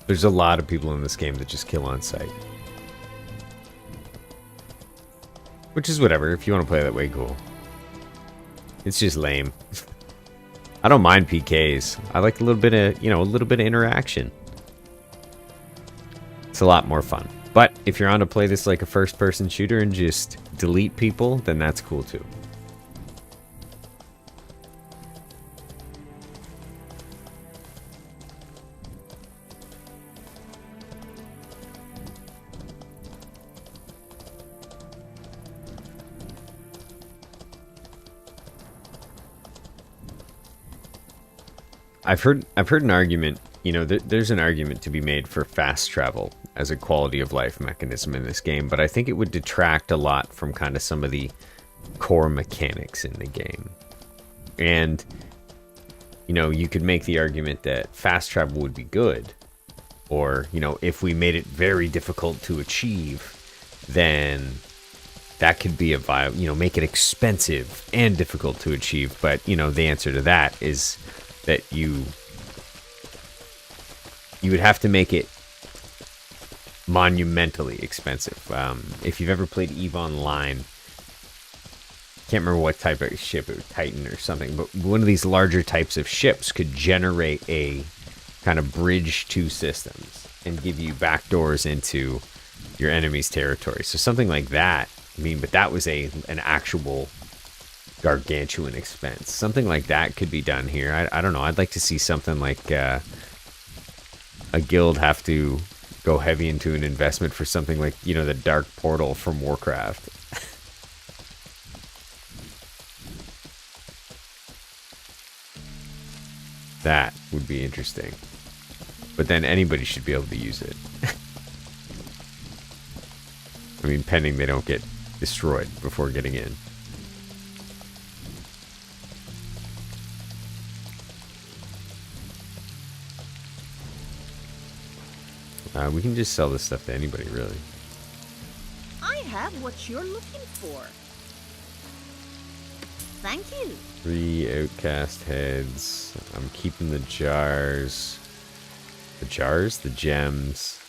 S1: There's a lot of people in this game that just kill on sight. Which is whatever. If you want to play that way, cool. It's just lame. I don't mind PKs. I like a little bit of, you know, a little bit of interaction. It's a lot more fun. But if you're on to play this like a first-person shooter and just delete people, then that's cool too. I've heard an argument. There's an argument to be made for fast travel as a quality of life mechanism in this game, but I think it would detract a lot from kind of some of the core mechanics in the game. And you could make the argument that fast travel would be good, or if we made it very difficult to achieve, then that could be a viable, make it expensive and difficult to achieve. But the answer to that is that you would have to make it monumentally expensive. If you've ever played EVE Online, can't remember what type of ship, it was Titan or something, but one of these larger types of ships could generate a kind of bridge to systems and give you backdoors into your enemy's territory. So something like that. But that was an actual gargantuan expense. Something like that could be done here. I don't know. I'd like to see something like a guild have to go heavy into an investment for something like, the Dark Portal from Warcraft. That would be interesting. But then anybody should be able to use it. Pending they don't get destroyed before getting in. We can just sell this stuff to anybody, really.
S3: I have what you're looking for. Thank you.
S1: 3 outcast heads. I'm keeping the jars. The jars? The gems.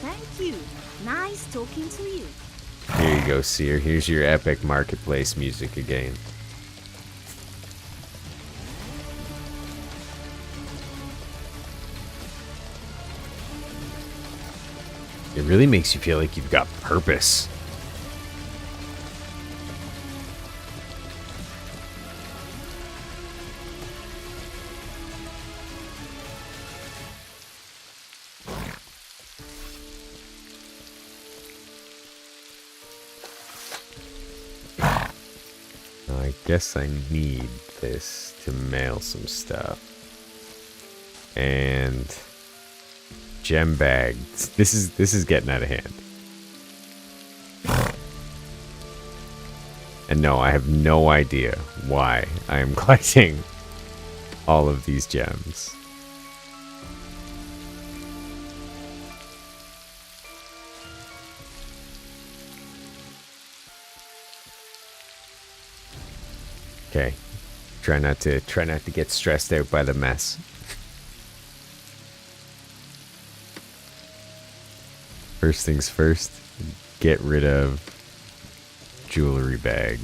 S3: Thank you. Nice talking to you.
S1: Here you go, Seer. Here's your epic marketplace music again. It really makes you feel like you've got purpose. I guess I need this to mail some stuff. And gem bag. This is getting out of hand. And no, I have no idea why I am collecting all of these gems. Okay. Try not to get stressed out by the mess. First things first, get rid of jewelry bag.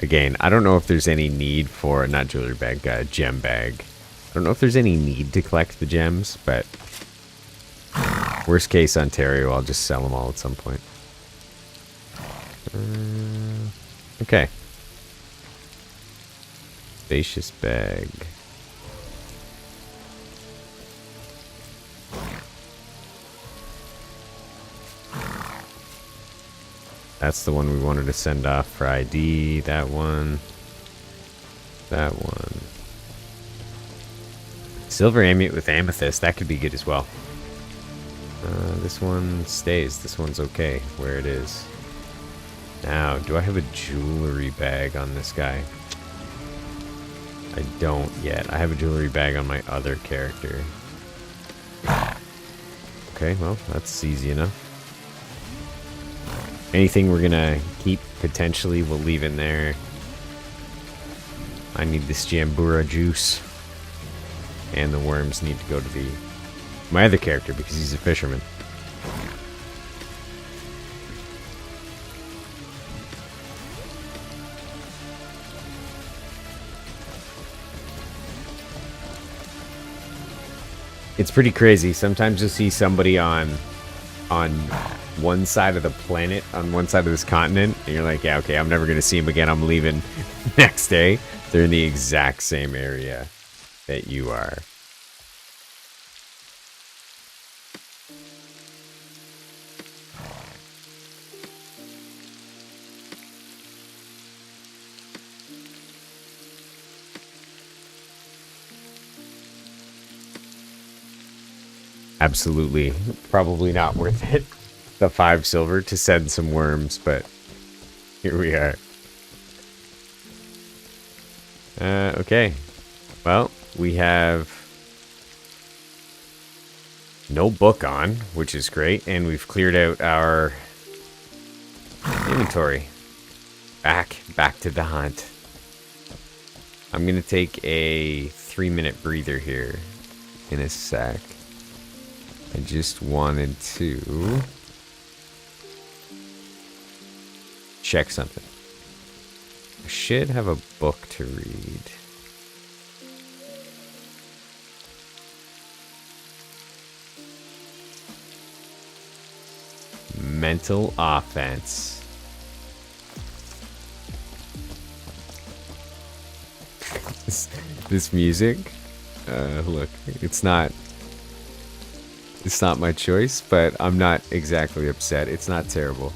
S1: Again, I don't know if there's any need for, not jewelry bag, gem bag. I don't know if there's any need to collect the gems, but worst case Ontario, I'll just sell them all at some point. Okay. Spacious bag. That's the one we wanted to send off for ID. That one. That one. Silver amulet with amethyst. That could be good as well. This one stays. This one's okay where it is. Now, do I have a jewelry bag on this guy? I don't yet. I have a jewelry bag on my other character. Okay, well, that's easy enough. Anything we're gonna keep, potentially, we'll leave in there. I need this Jambura juice. And the worms need to go to my other character because he's a fisherman. It's pretty crazy. Sometimes you'll see somebody on one side of the planet, on one side of this continent, and you're like, yeah, okay, I'm never going to see him again. I'm leaving next day. They're in the exact same area that you are. absolutely probably not worth it. The 5 silver to send some worms, but here we are. Okay. Well, we have no book on, which is great, and we've cleared out our inventory. Back to the hunt. I'm gonna take a 3-minute breather here in a sec. I just wanted to check something. I should have a book to read. Mental offense. This music, look, it's not my choice, but I'm not exactly upset. It's not terrible.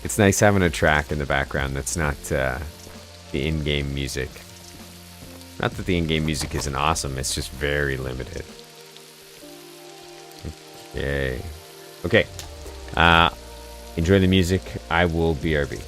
S1: It's nice having a track in the background that's not the in-game music. Not that the in-game music isn't awesome, it's just very limited. Okay. Enjoy the music. I will BRB.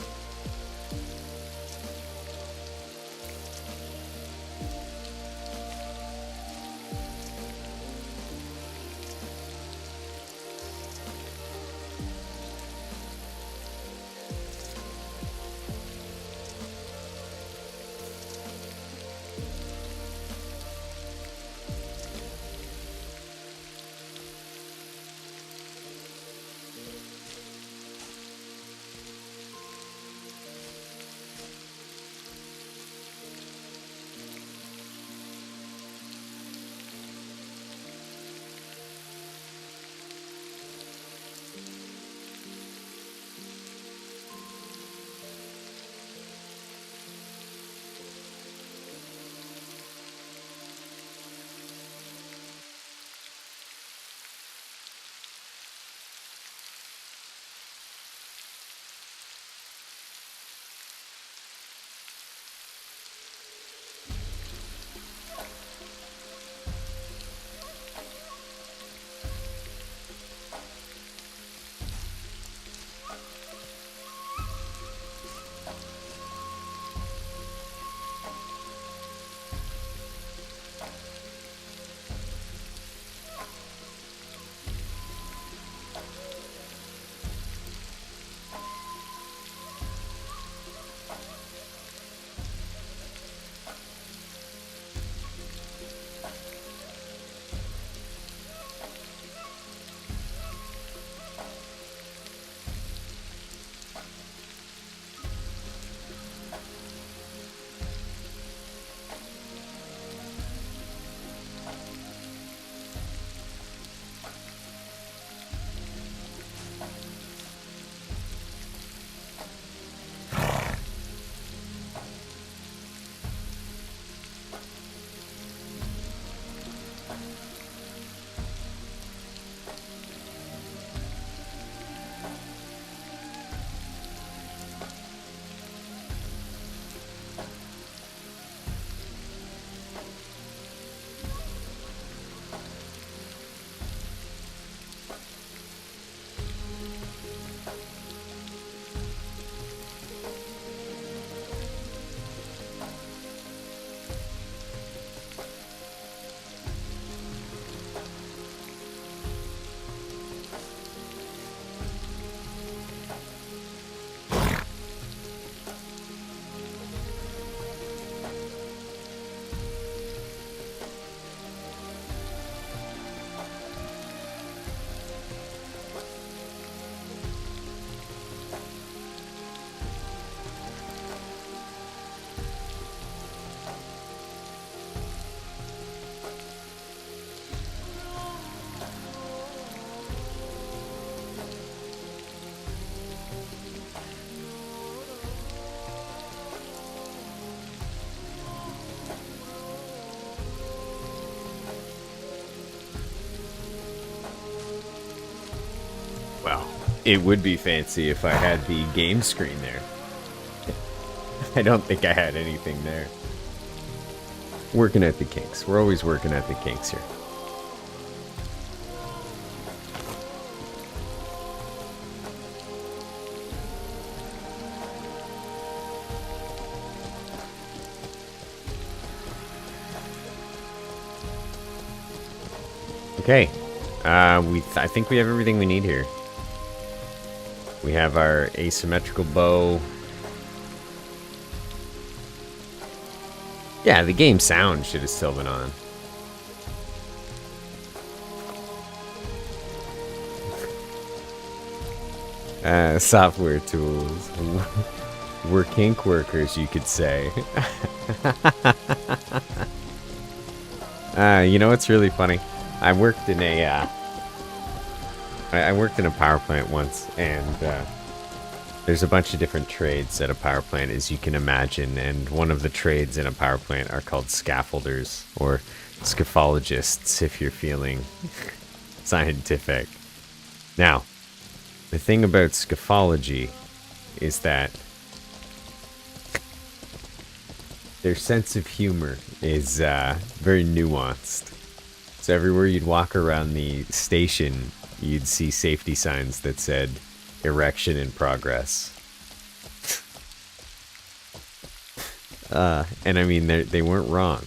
S1: Well, it would be fancy if I had the game screen there. I don't think I had anything there. Working at the kinks. We're always working at the kinks here. Okay. I think we have everything we need here. We have our asymmetrical bow. Yeah, the game sound should have still been on. Software tools. We're kink workers, you could say. You know what's really funny? I worked in a power plant once, and there's a bunch of different trades at a power plant, as you can imagine, and one of the trades in a power plant are called scaffolders, or scaphologists, if you're feeling scientific. Now, the thing about scaphology is that their sense of humor is very nuanced. So everywhere you'd walk around the station, you'd see safety signs that said, erection in progress. And I mean, they weren't wrong.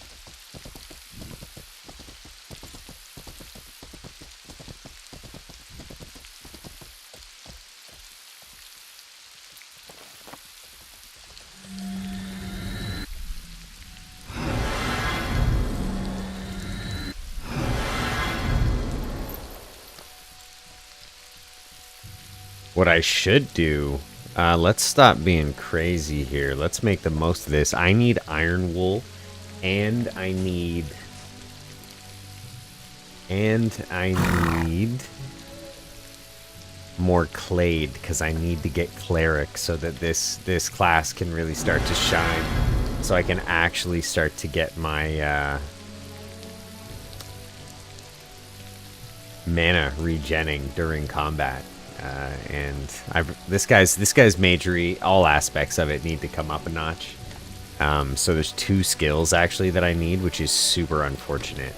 S1: What I should do, let's stop being crazy here. Let's make the most of this. I need iron wool, and I need more clade, because I need to get cleric so that this class can really start to shine, so I can actually start to get my mana regenning during combat. And this guy's magery, all aspects of it need to come up a notch. So there's 2 skills actually that I need, which is super unfortunate.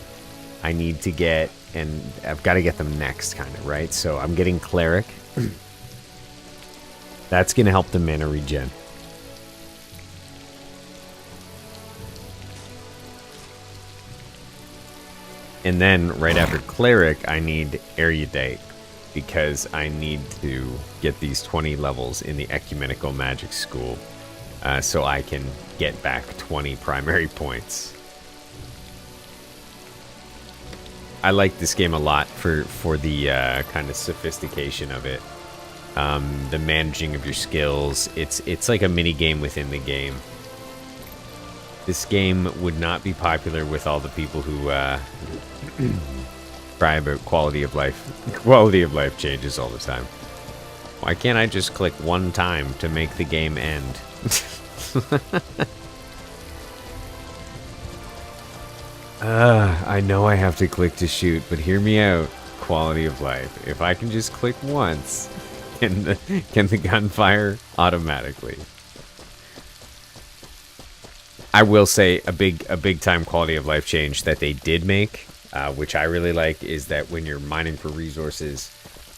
S1: I need to get, and I've got to get them next, kind of, right? So I'm getting cleric. That's gonna help the mana regen. And then right after cleric, I need erudite, because I need to get these 20 levels in the ecumenical magic school, so I can get back 20 primary points. I like this game a lot for the kind of sophistication of it, the managing of your skills. It's like a mini game within the game. This game would not be popular with all the people who cry about quality of life. Quality of life changes all the time. Why can't I just click one time to make the game end? I know I have to click to shoot, but hear me out. Quality of life. If I can just click once, can the gun fire automatically? I will say a big time quality of life change that they did make, which I really like, is that when you're mining for resources,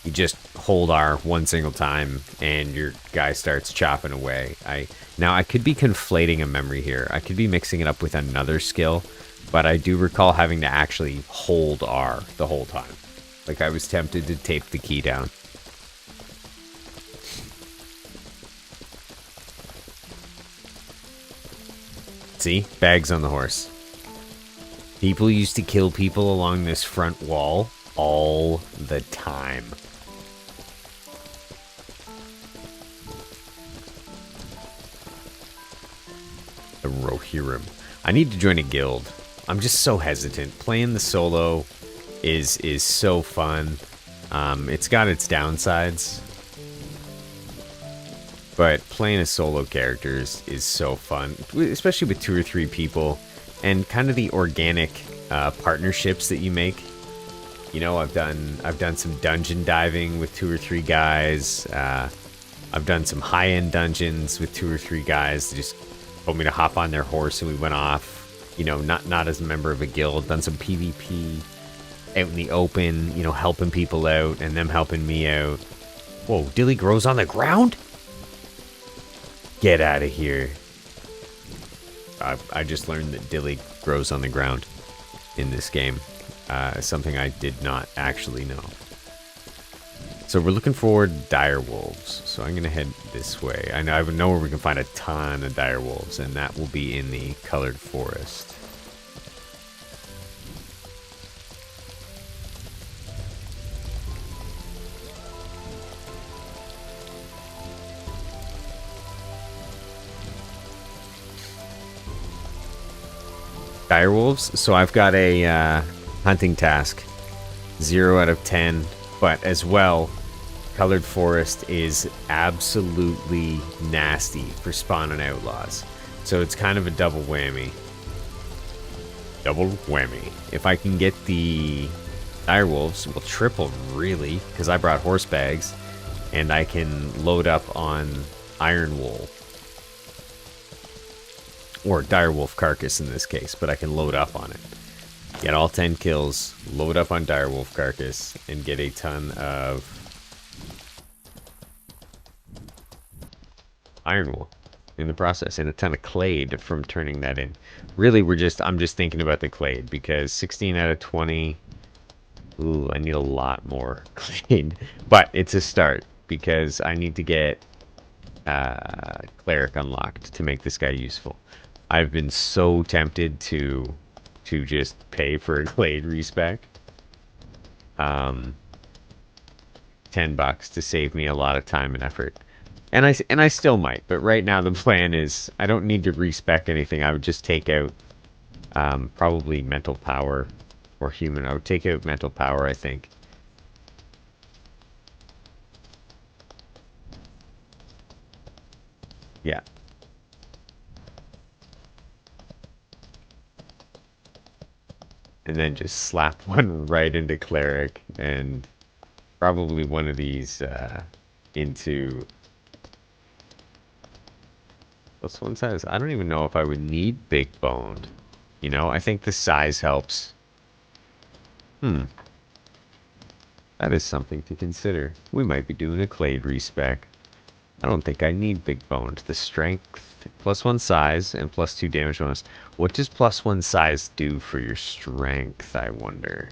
S1: you just hold R one single time and your guy starts chopping away. Now I could be conflating a memory here. I could be mixing it up with another skill, but I do recall having to actually hold R the whole time. Like I was tempted to tape the key down. See? Bags on the horse. People used to kill people along this front wall all the time. The Rohirrim. I need to join a guild. I'm just so hesitant. Playing the solo is so fun. It's got its downsides. But playing a solo character is so fun, especially with 2 or 3 people, and kind of the organic partnerships that you make. You know, I've done some dungeon diving with 2 or 3 guys. I've done some high-end dungeons with 2 or 3 guys. They just told me to hop on their horse and we went off. You know, not as a member of a guild. Done some PvP out in the open. You know, helping people out and them helping me out. Whoa, Dilly grows on the ground? Get out of here. I just learned that Dilly grows on the ground in this game. Something I did not actually know. So we're looking for dire wolves. So I'm going to head this way. I know where we can find a ton of dire wolves, and that will be in the colored forest. Dire wolves. So I've got a hunting task, 0 out of 10, but as well, colored forest is absolutely nasty for spawning outlaws. So it's kind of a double whammy. Double whammy. If I can get the dire wolves, well, triple really, because I brought horse bags, and I can load up on iron wool. Or direwolf carcass in this case, but I can load up on it. Get all 10 kills, load up on direwolf carcass, and get a ton of iron wool in the process, and a ton of clade from turning that in. Really, I'm just thinking about the clade, because 16 out of 20, ooh, I need a lot more clade. But it's a start, because I need to get cleric unlocked to make this guy useful. I've been so tempted to just pay for a Glade respec. $10 to save me a lot of time and effort. And I still might, but right now the plan is I don't need to respec anything. I would just take out probably mental power or human. I would take out mental power, I think. Yeah. And then just slap one right into cleric, and probably one of these into plus one size. I don't even know if I would need big boned. You know, I think the size helps. That is something to consider. We might be doing a clade respec. I don't think I need big boned. The strength, +1 size, and +2 damage bonus. What does +1 size do for your strength, I wonder?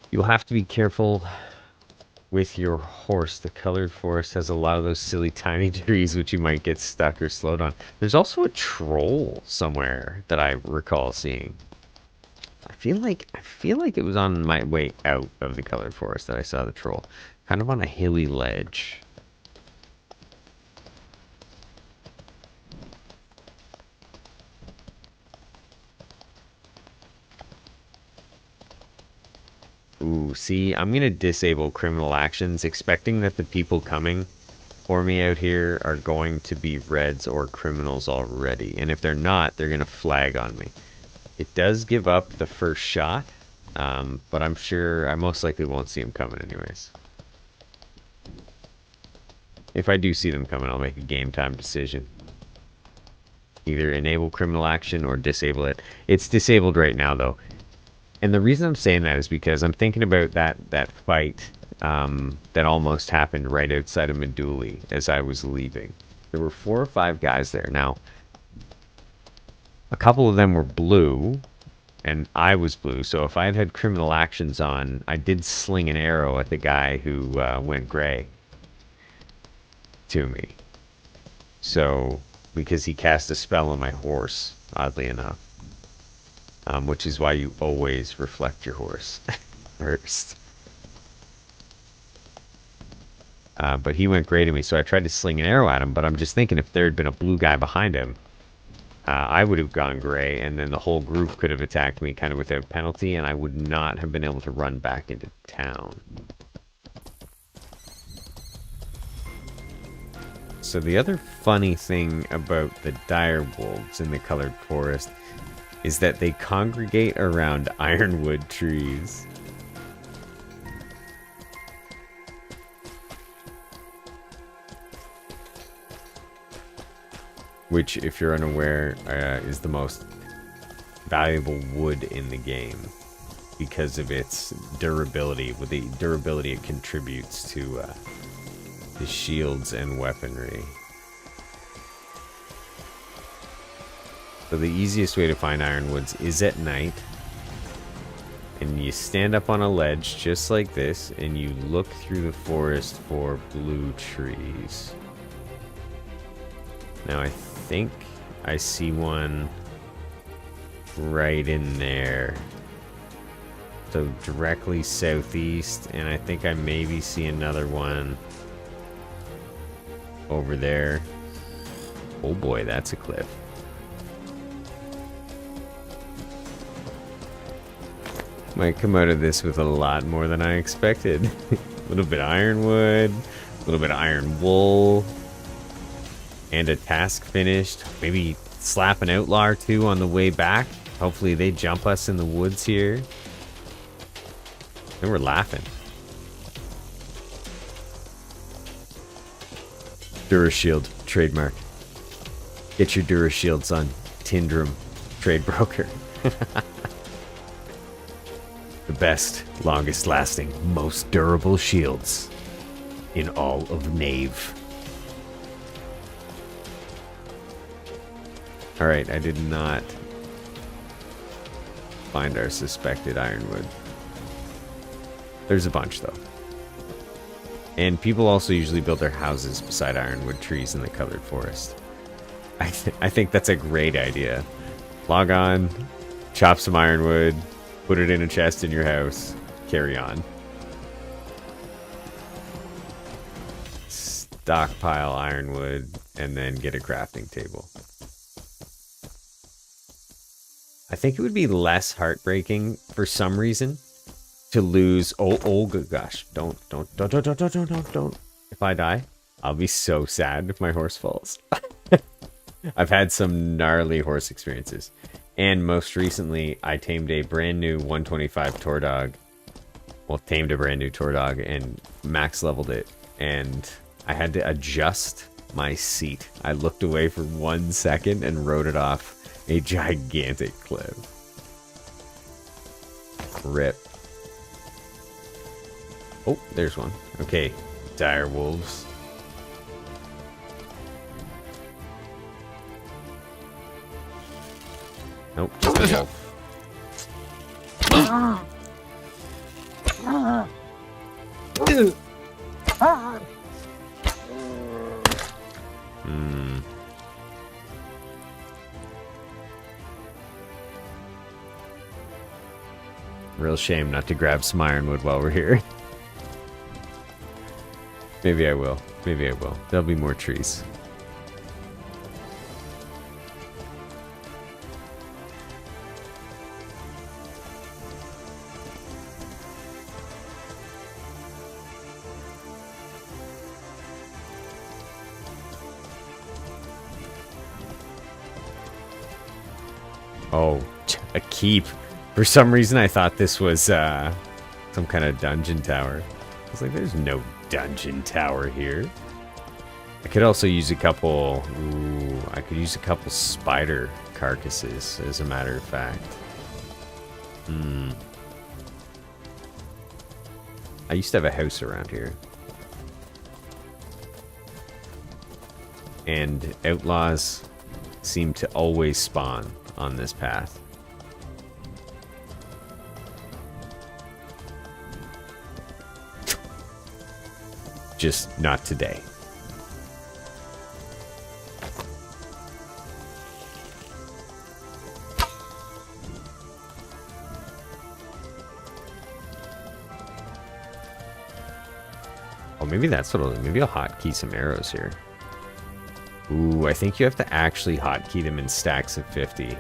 S1: You'll have to be careful with your horse. The colored forest has a lot of those silly tiny trees which you might get stuck or slowed on. There's also a troll somewhere that I recall seeing. I feel like it was on my way out of the colored forest that I saw the troll. Kind of on a hilly ledge. Ooh, see, I'm gonna disable criminal actions, expecting that the people coming for me out here are going to be reds or criminals already. And if they're not, they're gonna flag on me. It does give up the first shot, but I'm sure I most likely won't see them coming anyways. If I do see them coming, I'll make a game time decision. Either enable criminal action or disable it. It's disabled right now, though. And the reason I'm saying that is because I'm thinking about that fight that almost happened right outside of Meduli as I was leaving. There were 4 or 5 guys there. Now, a couple of them were blue, and I was blue. So if I had criminal actions on, I did sling an arrow at the guy who went gray to me. So, because he cast a spell on my horse, oddly enough. Which is why you always reflect your horse first. But he went gray to me, so I tried to sling an arrow at him, but I'm just thinking if there had been a blue guy behind him, I would have gone gray, and then the whole group could have attacked me kind of without penalty, and I would not have been able to run back into town. So the other funny thing about the dire wolves in the colored forest is that they congregate around ironwood trees. Which, if you're unaware, is the most valuable wood in the game because of its durability. With the durability it contributes to to shields and weaponry. So the easiest way to find ironwoods is at night. And you stand up on a ledge just like this, and you look through the forest for blue trees. Now I think I see one right in there. So directly southeast, and I think I maybe see another one over there. Oh boy, that's a cliff. Might come out of this with a lot more than I expected. A little bit of ironwood, a little bit of iron wool, and a task finished. Maybe slap an outlaw or two on the way back. Hopefully they jump us in the woods here. And we're laughing. Durashield, trademark. Get your Durashields on Tindrum, trade broker. The best, longest lasting, most durable shields in all of Knave. Alright, I did not find our suspected ironwood. There's a bunch though. And people also usually build their houses beside ironwood trees in the colored forest. I think that's a great idea. Log on, chop some ironwood, put it in a chest in your house, carry on. Stockpile ironwood, and then get a crafting table. I think it would be less heartbreaking for some reason to lose. Oh gosh, don't. If I die, I'll be so sad if my horse falls. I've had some gnarly horse experiences. And most recently, I tamed a brand new 125 Tor Dog. Well, tamed a brand new Tor Dog and max leveled it. And I had to adjust my seat. I looked away for 1 second and rode it off a gigantic cliff. Rip. Oh, there's one. Okay, dire wolves. Nope, just a wolf. Real shame not to grab some ironwood while we're here. Maybe I will. Maybe I will. There'll be more trees. Oh, a keep. For some reason, I thought this was some kind of dungeon tower. I was like, there's no dungeon tower here. I could also use a couple... Ooh, I could use a couple spider carcasses, as a matter of fact. I used to have a house around here. And outlaws seem to always spawn on this path. Just not today. Oh, maybe that's what I'll do. Maybe I'll hotkey some arrows here. Ooh, I think you have to actually hotkey them in stacks of 50.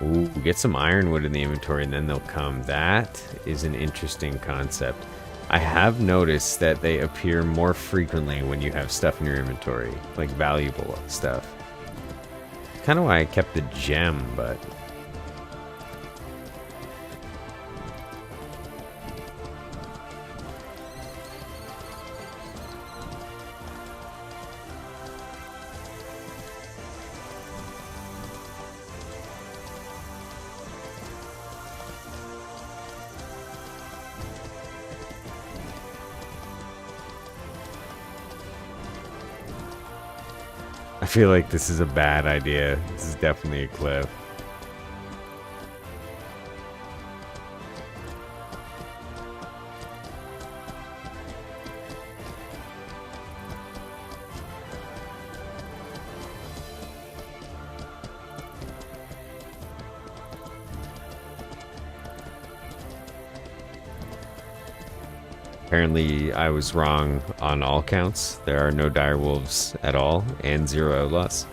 S1: Ooh, get some ironwood in the inventory and then they'll come. That is an interesting concept. I have noticed that they appear more frequently when you have stuff in your inventory, like valuable stuff. Kind of why I kept the gem, but... I feel like this is a bad idea. This is definitely a cliff. Apparently, I was wrong on all counts. There are no direwolves at all, and 0 outlaws.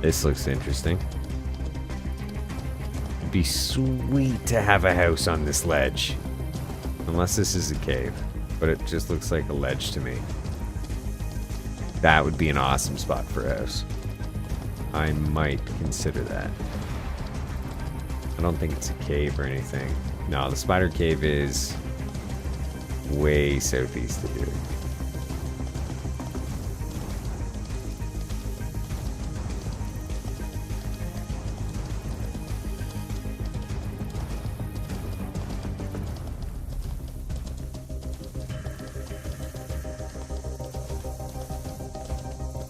S1: This looks interesting. It'd be sweet to have a house on this ledge. Unless this is a cave. But it just looks like a ledge to me. That would be an awesome spot for a house. I might consider that. I don't think it's a cave or anything. No, the spider cave is way southeast of here.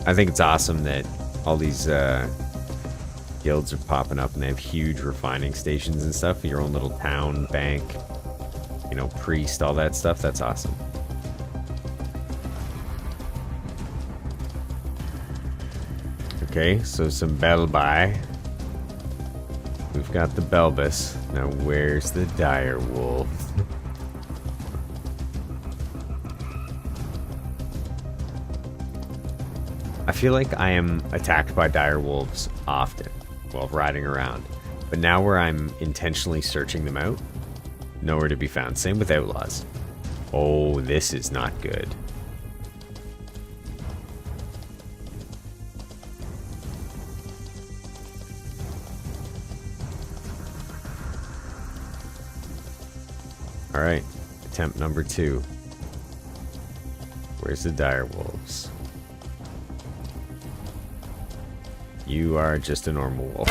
S1: I think it's awesome that all these guilds are popping up and they have huge refining stations and stuff. Your own little town, bank, you know, priest, all that stuff. That's awesome. Okay, so some Belbi. We've got the Belbus. Now where's the dire wolf? I feel like I am attacked by dire wolves often while riding around, but now where I'm intentionally searching them out, nowhere to be found. Same with outlaws. Oh, this is not good. All right, attempt number 2. Where's the dire wolves? You are just a normal wolf.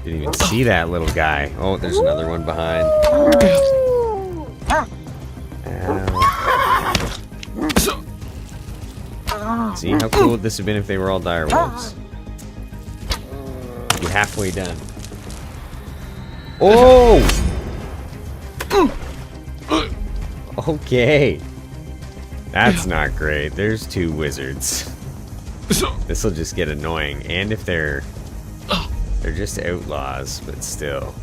S1: Didn't even see that little guy. Oh, there's another one behind. Ow. See, how cool would this have been if they were all dire wolves? You're halfway done. Oh! Okay. That's not great. There's 2 wizards. This will just get annoying. And if they're just outlaws, but still.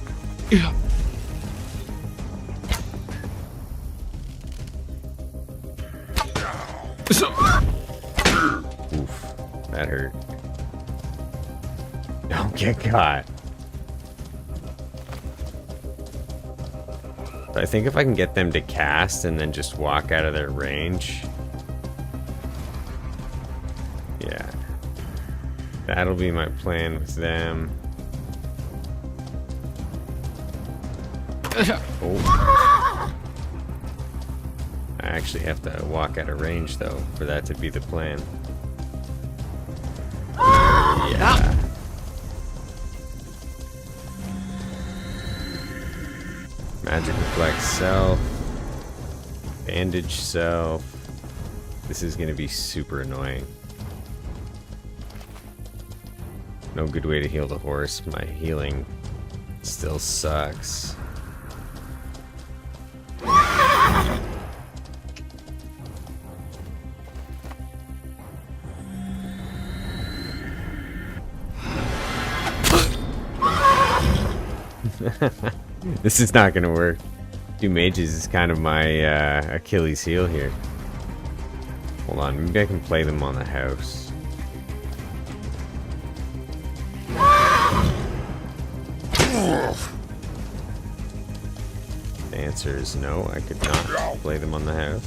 S1: Oof. That hurt. Don't get caught. I think if I can get them to cast and then just walk out of their range. Yeah. That'll be my plan with them. Oh. I actually have to walk out of range though for that to be the plan. Yeah. Magic reflect self. Bandage self. This is gonna be super annoying. No good way to heal the horse. My healing still sucks. This is not gonna work. 2 mages is kind of my Achilles heel here. Hold on, maybe I can play them on the house. The answer is no, I could not play them on the house.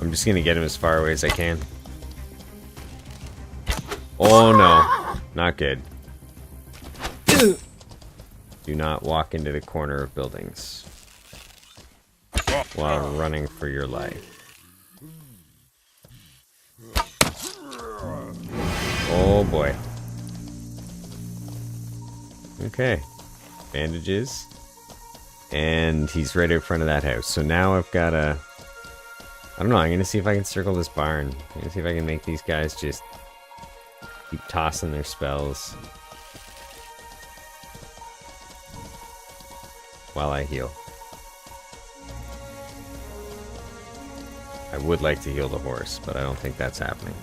S1: I'm just gonna get him as far away as I can. Oh no, not good. Do not walk into the corner of buildings while running for your life. Oh boy. Okay. Bandages. And he's right out front of that house. So now I've got a... I don't know, I'm gonna see if I can circle this barn. I'm gonna see if I can make these guys just keep tossing their spells while I heal. I would like to heal the horse, but I don't think that's happening.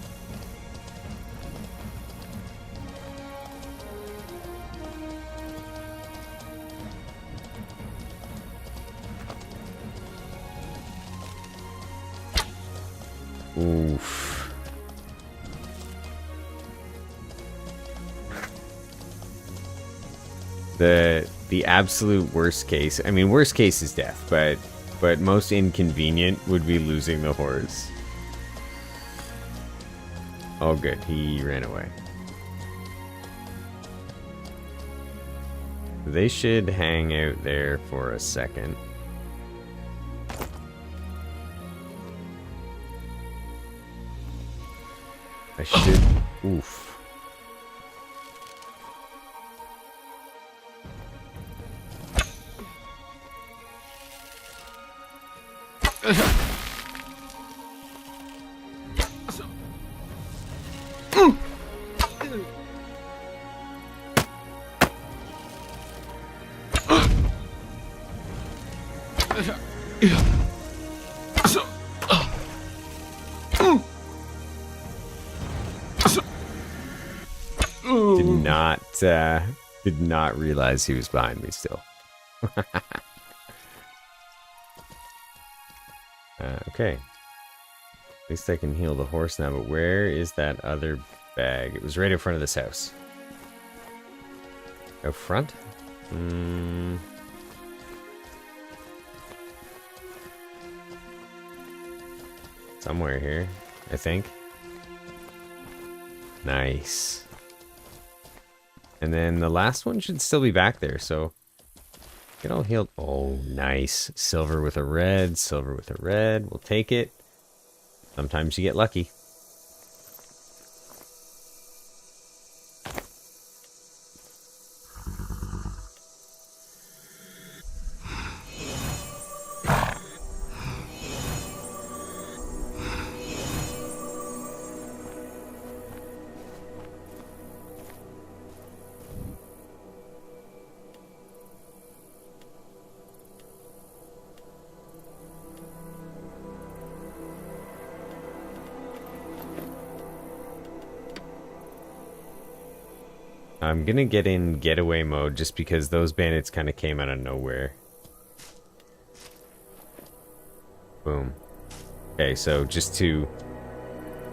S1: Oof. The absolute worst case, I mean, worst case is death, but most inconvenient would be losing the horse. Oh good, he ran away. They should hang out there for a second. I should... Oof. Did not realize he was behind me still. Okay. At least I can heal the horse now, but where is that other bag? It was right in front of this house. Out front? Somewhere here, I think. Nice. And then the last one should still be back there, so get all healed. Oh, nice. Silver with a red, silver with a red. We'll take it. Sometimes you get lucky. I'm gonna get in getaway mode just because those bandits kind of came out of nowhere. Boom. Okay, so just to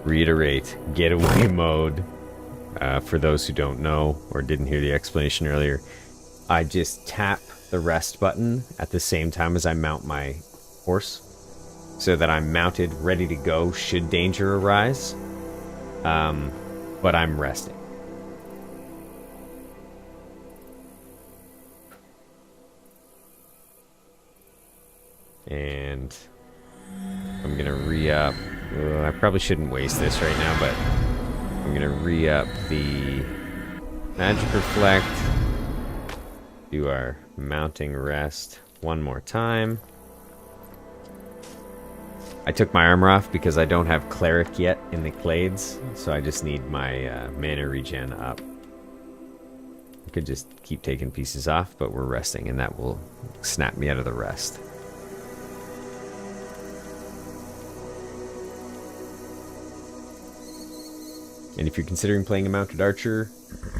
S1: reiterate, getaway mode, for those who don't know or didn't hear the explanation earlier, I just tap the rest button at the same time as I mount my horse so that I'm mounted, ready to go should danger arise, but I'm resting. And I'm gonna re-up. I probably shouldn't waste this right now, but I'm gonna re-up the magic reflect. Do our mounting rest one more time. I took my armor off because I don't have cleric yet in the clades, so I just need my mana regen up. I could just keep taking pieces off, but we're resting, and that will snap me out of the rest. And if you're considering playing a mounted archer,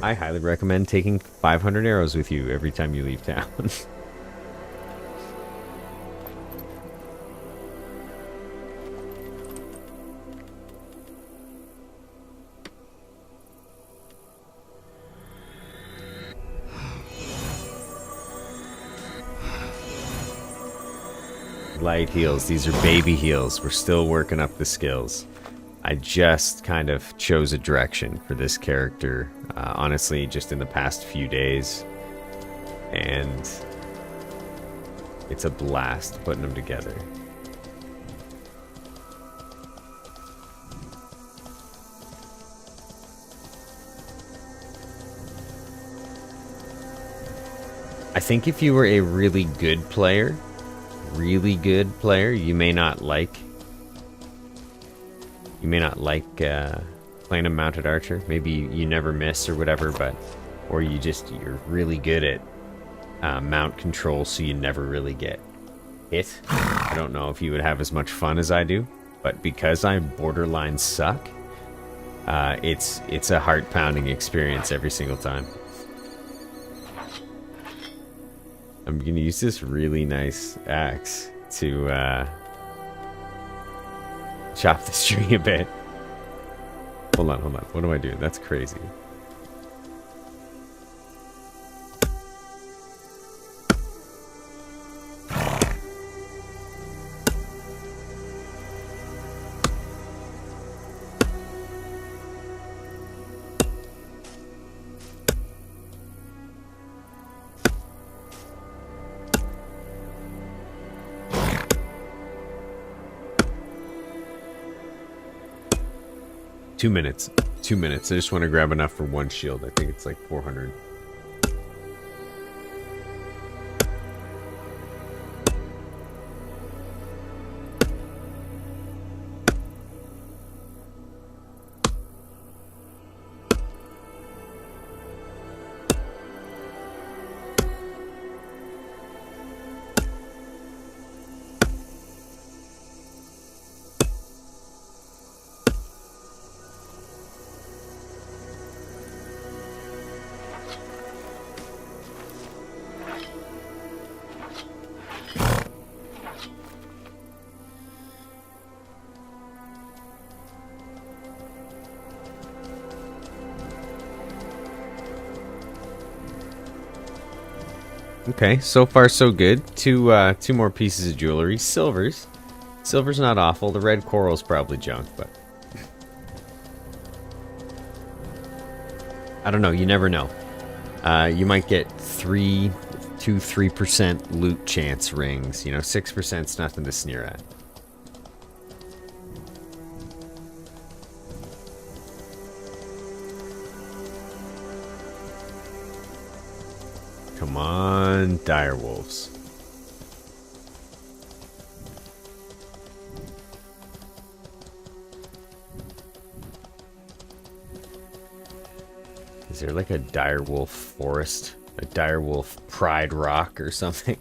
S1: I highly recommend taking 500 arrows with you every time you leave town. light heals. These are baby heals. We're still working up the skills. I just kind of chose a direction for this character, honestly, just in the past few days. And it's a blast putting them together. I think if you were a really good player, you may not like playing a mounted archer. Maybe you never miss or whatever, or you're really good at mount control, so you never really get hit. I don't know if you would have as much fun as I do, but because I borderline suck, it's a heart-pounding experience every single time. I'm gonna use this really nice axe to chop this tree a bit. Hold on. What am I doing? That's crazy. Two minutes. I just want to grab enough for one shield. I think it's like 400. Okay, so far so good. Two more pieces of jewelry. Silver's not awful. The red coral's probably junk, but I don't know. You never know. You might get 3% loot chance rings. 6%'s nothing to sneer at. Come on, direwolves. Is there like a direwolf forest? A direwolf pride rock or something?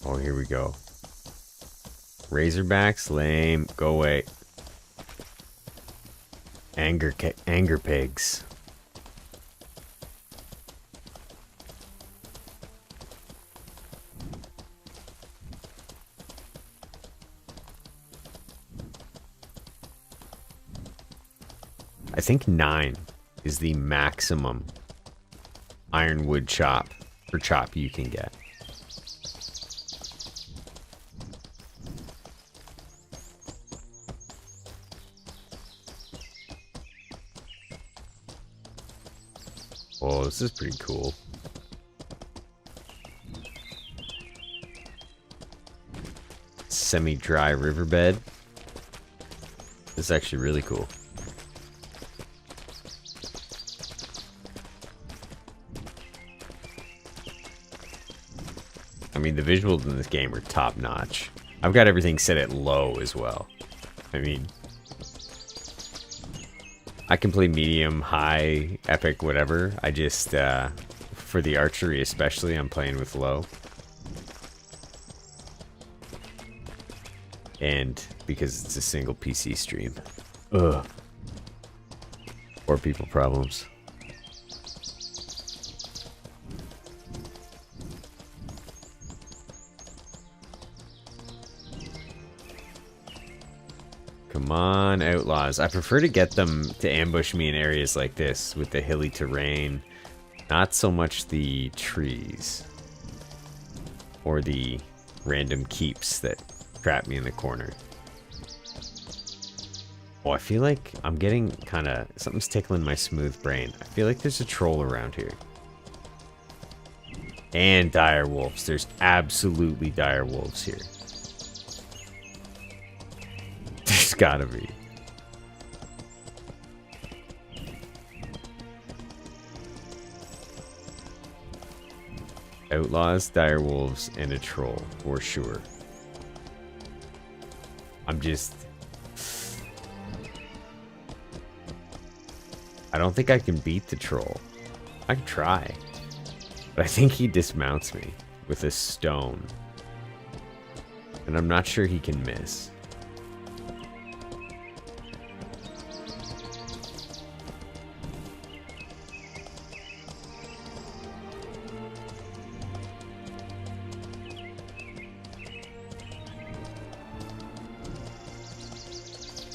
S1: Oh, here we go. Razorbacks, lame. Go away. Anger pigs. I think 9 is the maximum ironwood chop you can get. Oh, this is pretty cool. Semi-dry riverbed. This is actually really cool. I mean, the visuals in this game are top-notch. I've got everything set at low as well. I mean, I can play medium, high, epic, whatever. I just, for the archery especially, I'm playing with low. And because it's a single PC stream. Ugh. Poor people problems. Come on, outlaws. I prefer to get them to ambush me in areas like this with the hilly terrain. Not so much the trees. Or the random keeps that trap me in the corner. Oh, I feel like I'm getting kind of... Something's tickling my smooth brain. I feel like there's a troll around here. And dire wolves. There's absolutely dire wolves here. There's gotta be. Outlaws, dire wolves, and a troll, for sure. I'm just... I don't think I can beat the troll. I can try. But I think he dismounts me with a stone. And I'm not sure he can miss.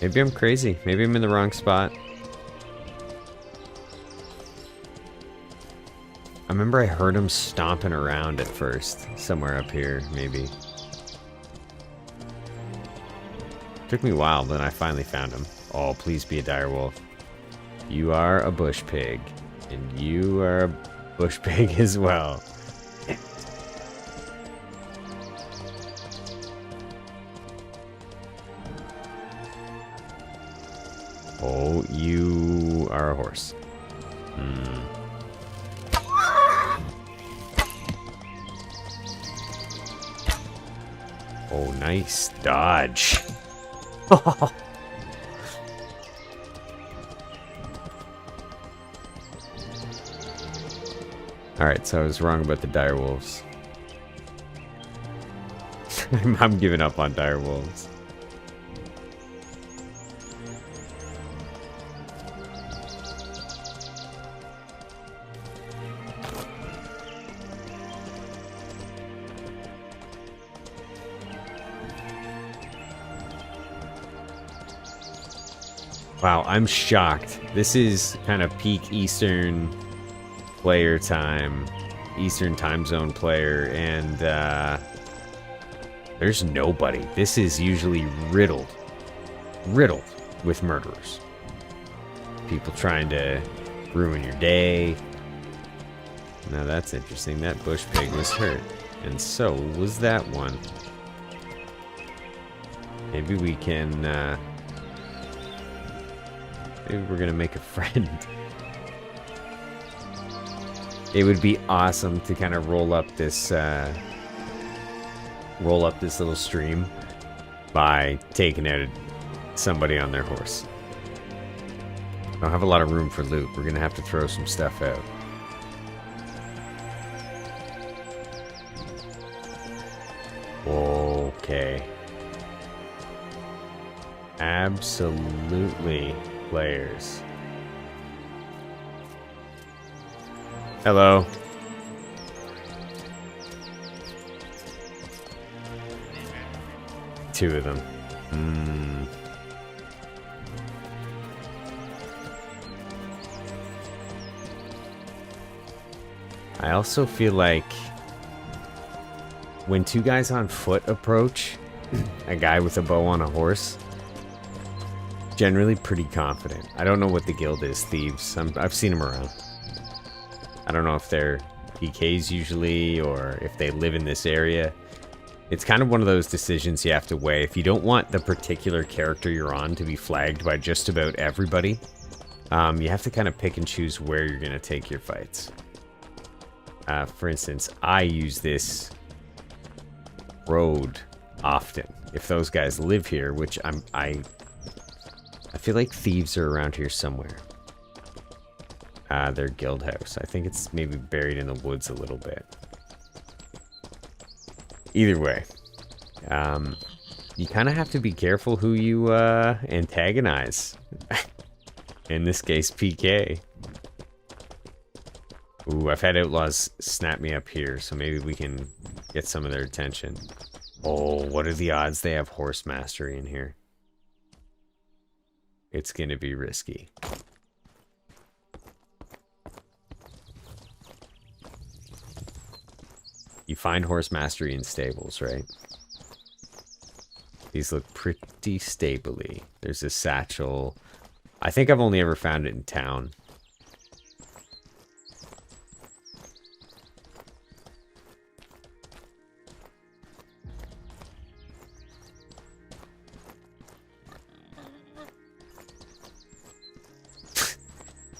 S1: Maybe I'm crazy. Maybe I'm in the wrong spot. I remember I heard him stomping around at first. Somewhere up here, maybe. Took me a while, then I finally found him. Oh, please be a direwolf. You are a bush pig. And you are a bush pig as well. Oh, you are a horse. Oh, nice dodge. Alright, so I was wrong about the direwolves. I'm giving up on direwolves. Wow, I'm shocked. This is kind of peak Eastern player time. Eastern time zone player, and there's nobody. This is usually riddled with murderers. People trying to ruin your day. Now that's interesting. That bush pig was hurt, and so was that one. Maybe we can... maybe we're gonna make a friend. It would be awesome to kind of roll up this little stream by taking out somebody on their horse. I don't have a lot of room for loot. We're gonna have to throw some stuff out. Okay. Absolutely. Players. Hello. Two of them. I also feel like when two guys on foot approach a guy with a bow on a horse, generally pretty confident. I don't know what the guild is, thieves. I've seen them around. I don't know if they're PKs usually or if they live in this area. It's kind of one of those decisions you have to weigh. If you don't want the particular character you're on to be flagged by just about everybody, you have to kind of pick and choose where you're going to take your fights. For instance, I use this road often. If those guys live here, which I feel like thieves are around here somewhere. Their guild house. I think it's maybe buried in the woods a little bit. Either way, you kind of have to be careful who you antagonize. In this case, PK. Ooh, I've had outlaws snap me up here, so maybe we can get some of their attention. Oh, what are the odds they have horse mastery in here? it's going to be risky. You find horse mastery in stables, right? These look pretty stably. There's a satchel. I think I've only ever found it in town.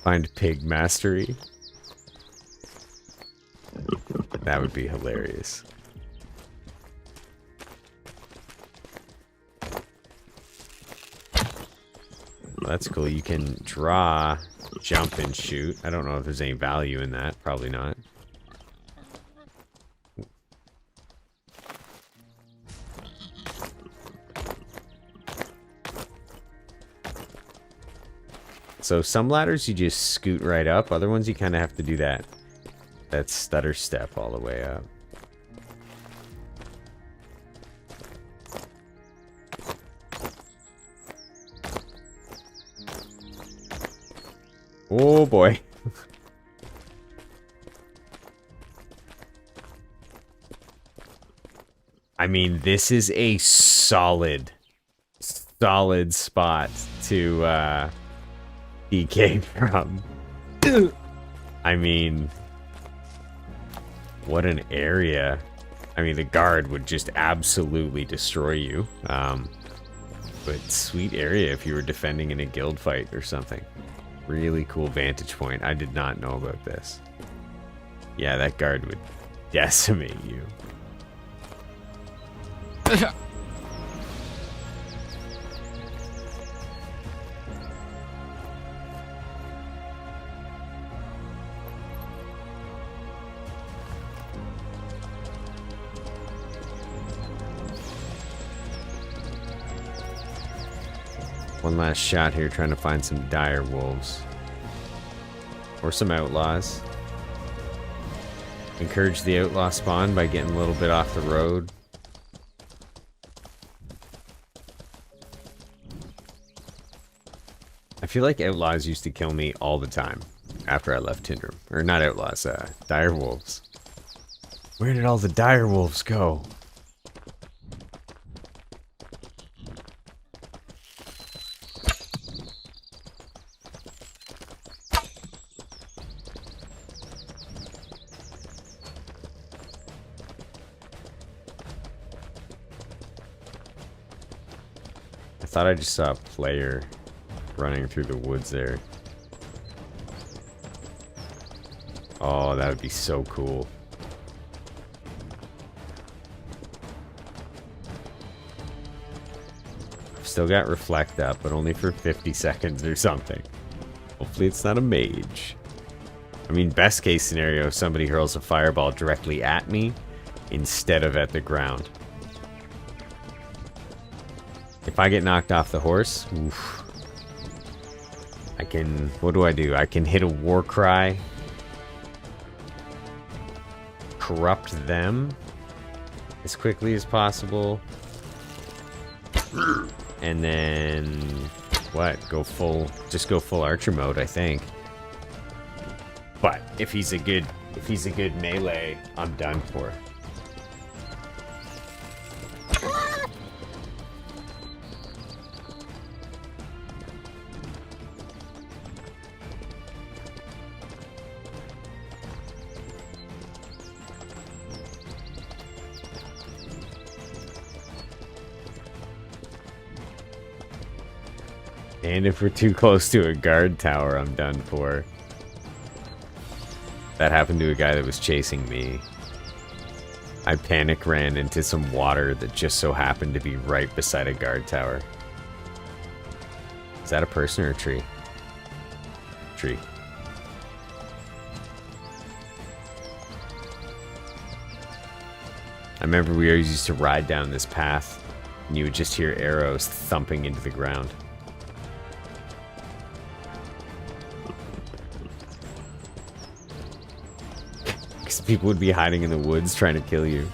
S1: Find pig mastery. That would be hilarious. Well, that's cool. You can draw, jump, and shoot. I don't know if there's any value in that. Probably not. So some ladders you just scoot right up. Other ones you kind of have to do that stutter step all the way up. Oh boy. I mean, this is a solid spot to DK from. I mean, what an area. I mean, the guard would just absolutely destroy you. But sweet area if you were defending in a guild fight or something. Really cool vantage point. I did not know about this. Yeah, that guard would decimate you. One last shot here, trying to find some dire wolves. Or some outlaws. Encourage the outlaw spawn by getting a little bit off the road. I feel like outlaws used to kill me all the time after I left Tindrum. Or not outlaws, dire wolves. Where did all the dire wolves go? I thought I just saw a player running through the woods there. Oh, that would be so cool. I've still got reflect up, but only for 50 seconds or something. Hopefully it's not a mage. I mean, best case scenario, somebody hurls a fireball directly at me instead of at the ground. If I get knocked off the horse, oof. I can, what do? I can hit a war cry, corrupt them as quickly as possible, and then what? Just go full archer mode, I think. But if he's a good melee, I'm done for. And if we're too close to a guard tower, I'm done for. That happened to a guy that was chasing me. I panic ran into some water that just so happened to be right beside a guard tower. Is that a person or a tree? Tree. I remember we always used to ride down this path, and you would just hear arrows thumping into the ground. Because people would be hiding in the woods trying to kill you.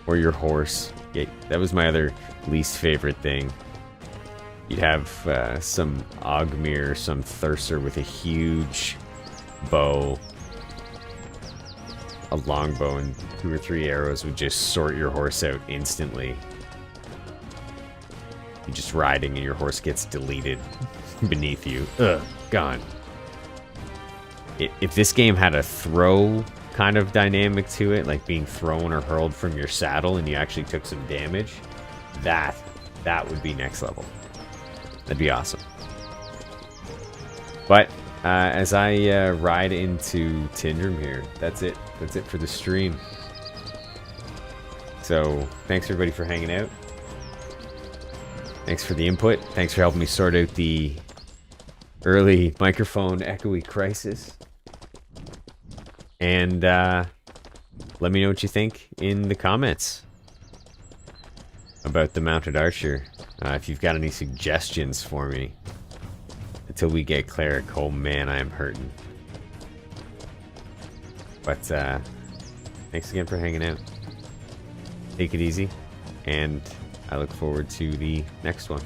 S1: Or your horse. Yeah, that was my other least favorite thing. You'd have some Ogmere, some Thurser with a huge bow, a longbow, and 2 or 3 arrows would just sort your horse out instantly. You're just riding and your horse gets deleted beneath you. Ugh, gone. If this game had a throw kind of dynamic to it, like being thrown or hurled from your saddle and you actually took some damage, that would be next level. That'd be awesome. But as I ride into Tindrum here, that's it. That's it for the stream. So thanks everybody for hanging out. Thanks for the input. Thanks for helping me sort out the early microphone echoey crisis. And let me know what you think in the comments about the mounted archer. If you've got any suggestions for me until we get cleric, oh man, I am hurting. But thanks again for hanging out. Take it easy, and I look forward to the next one.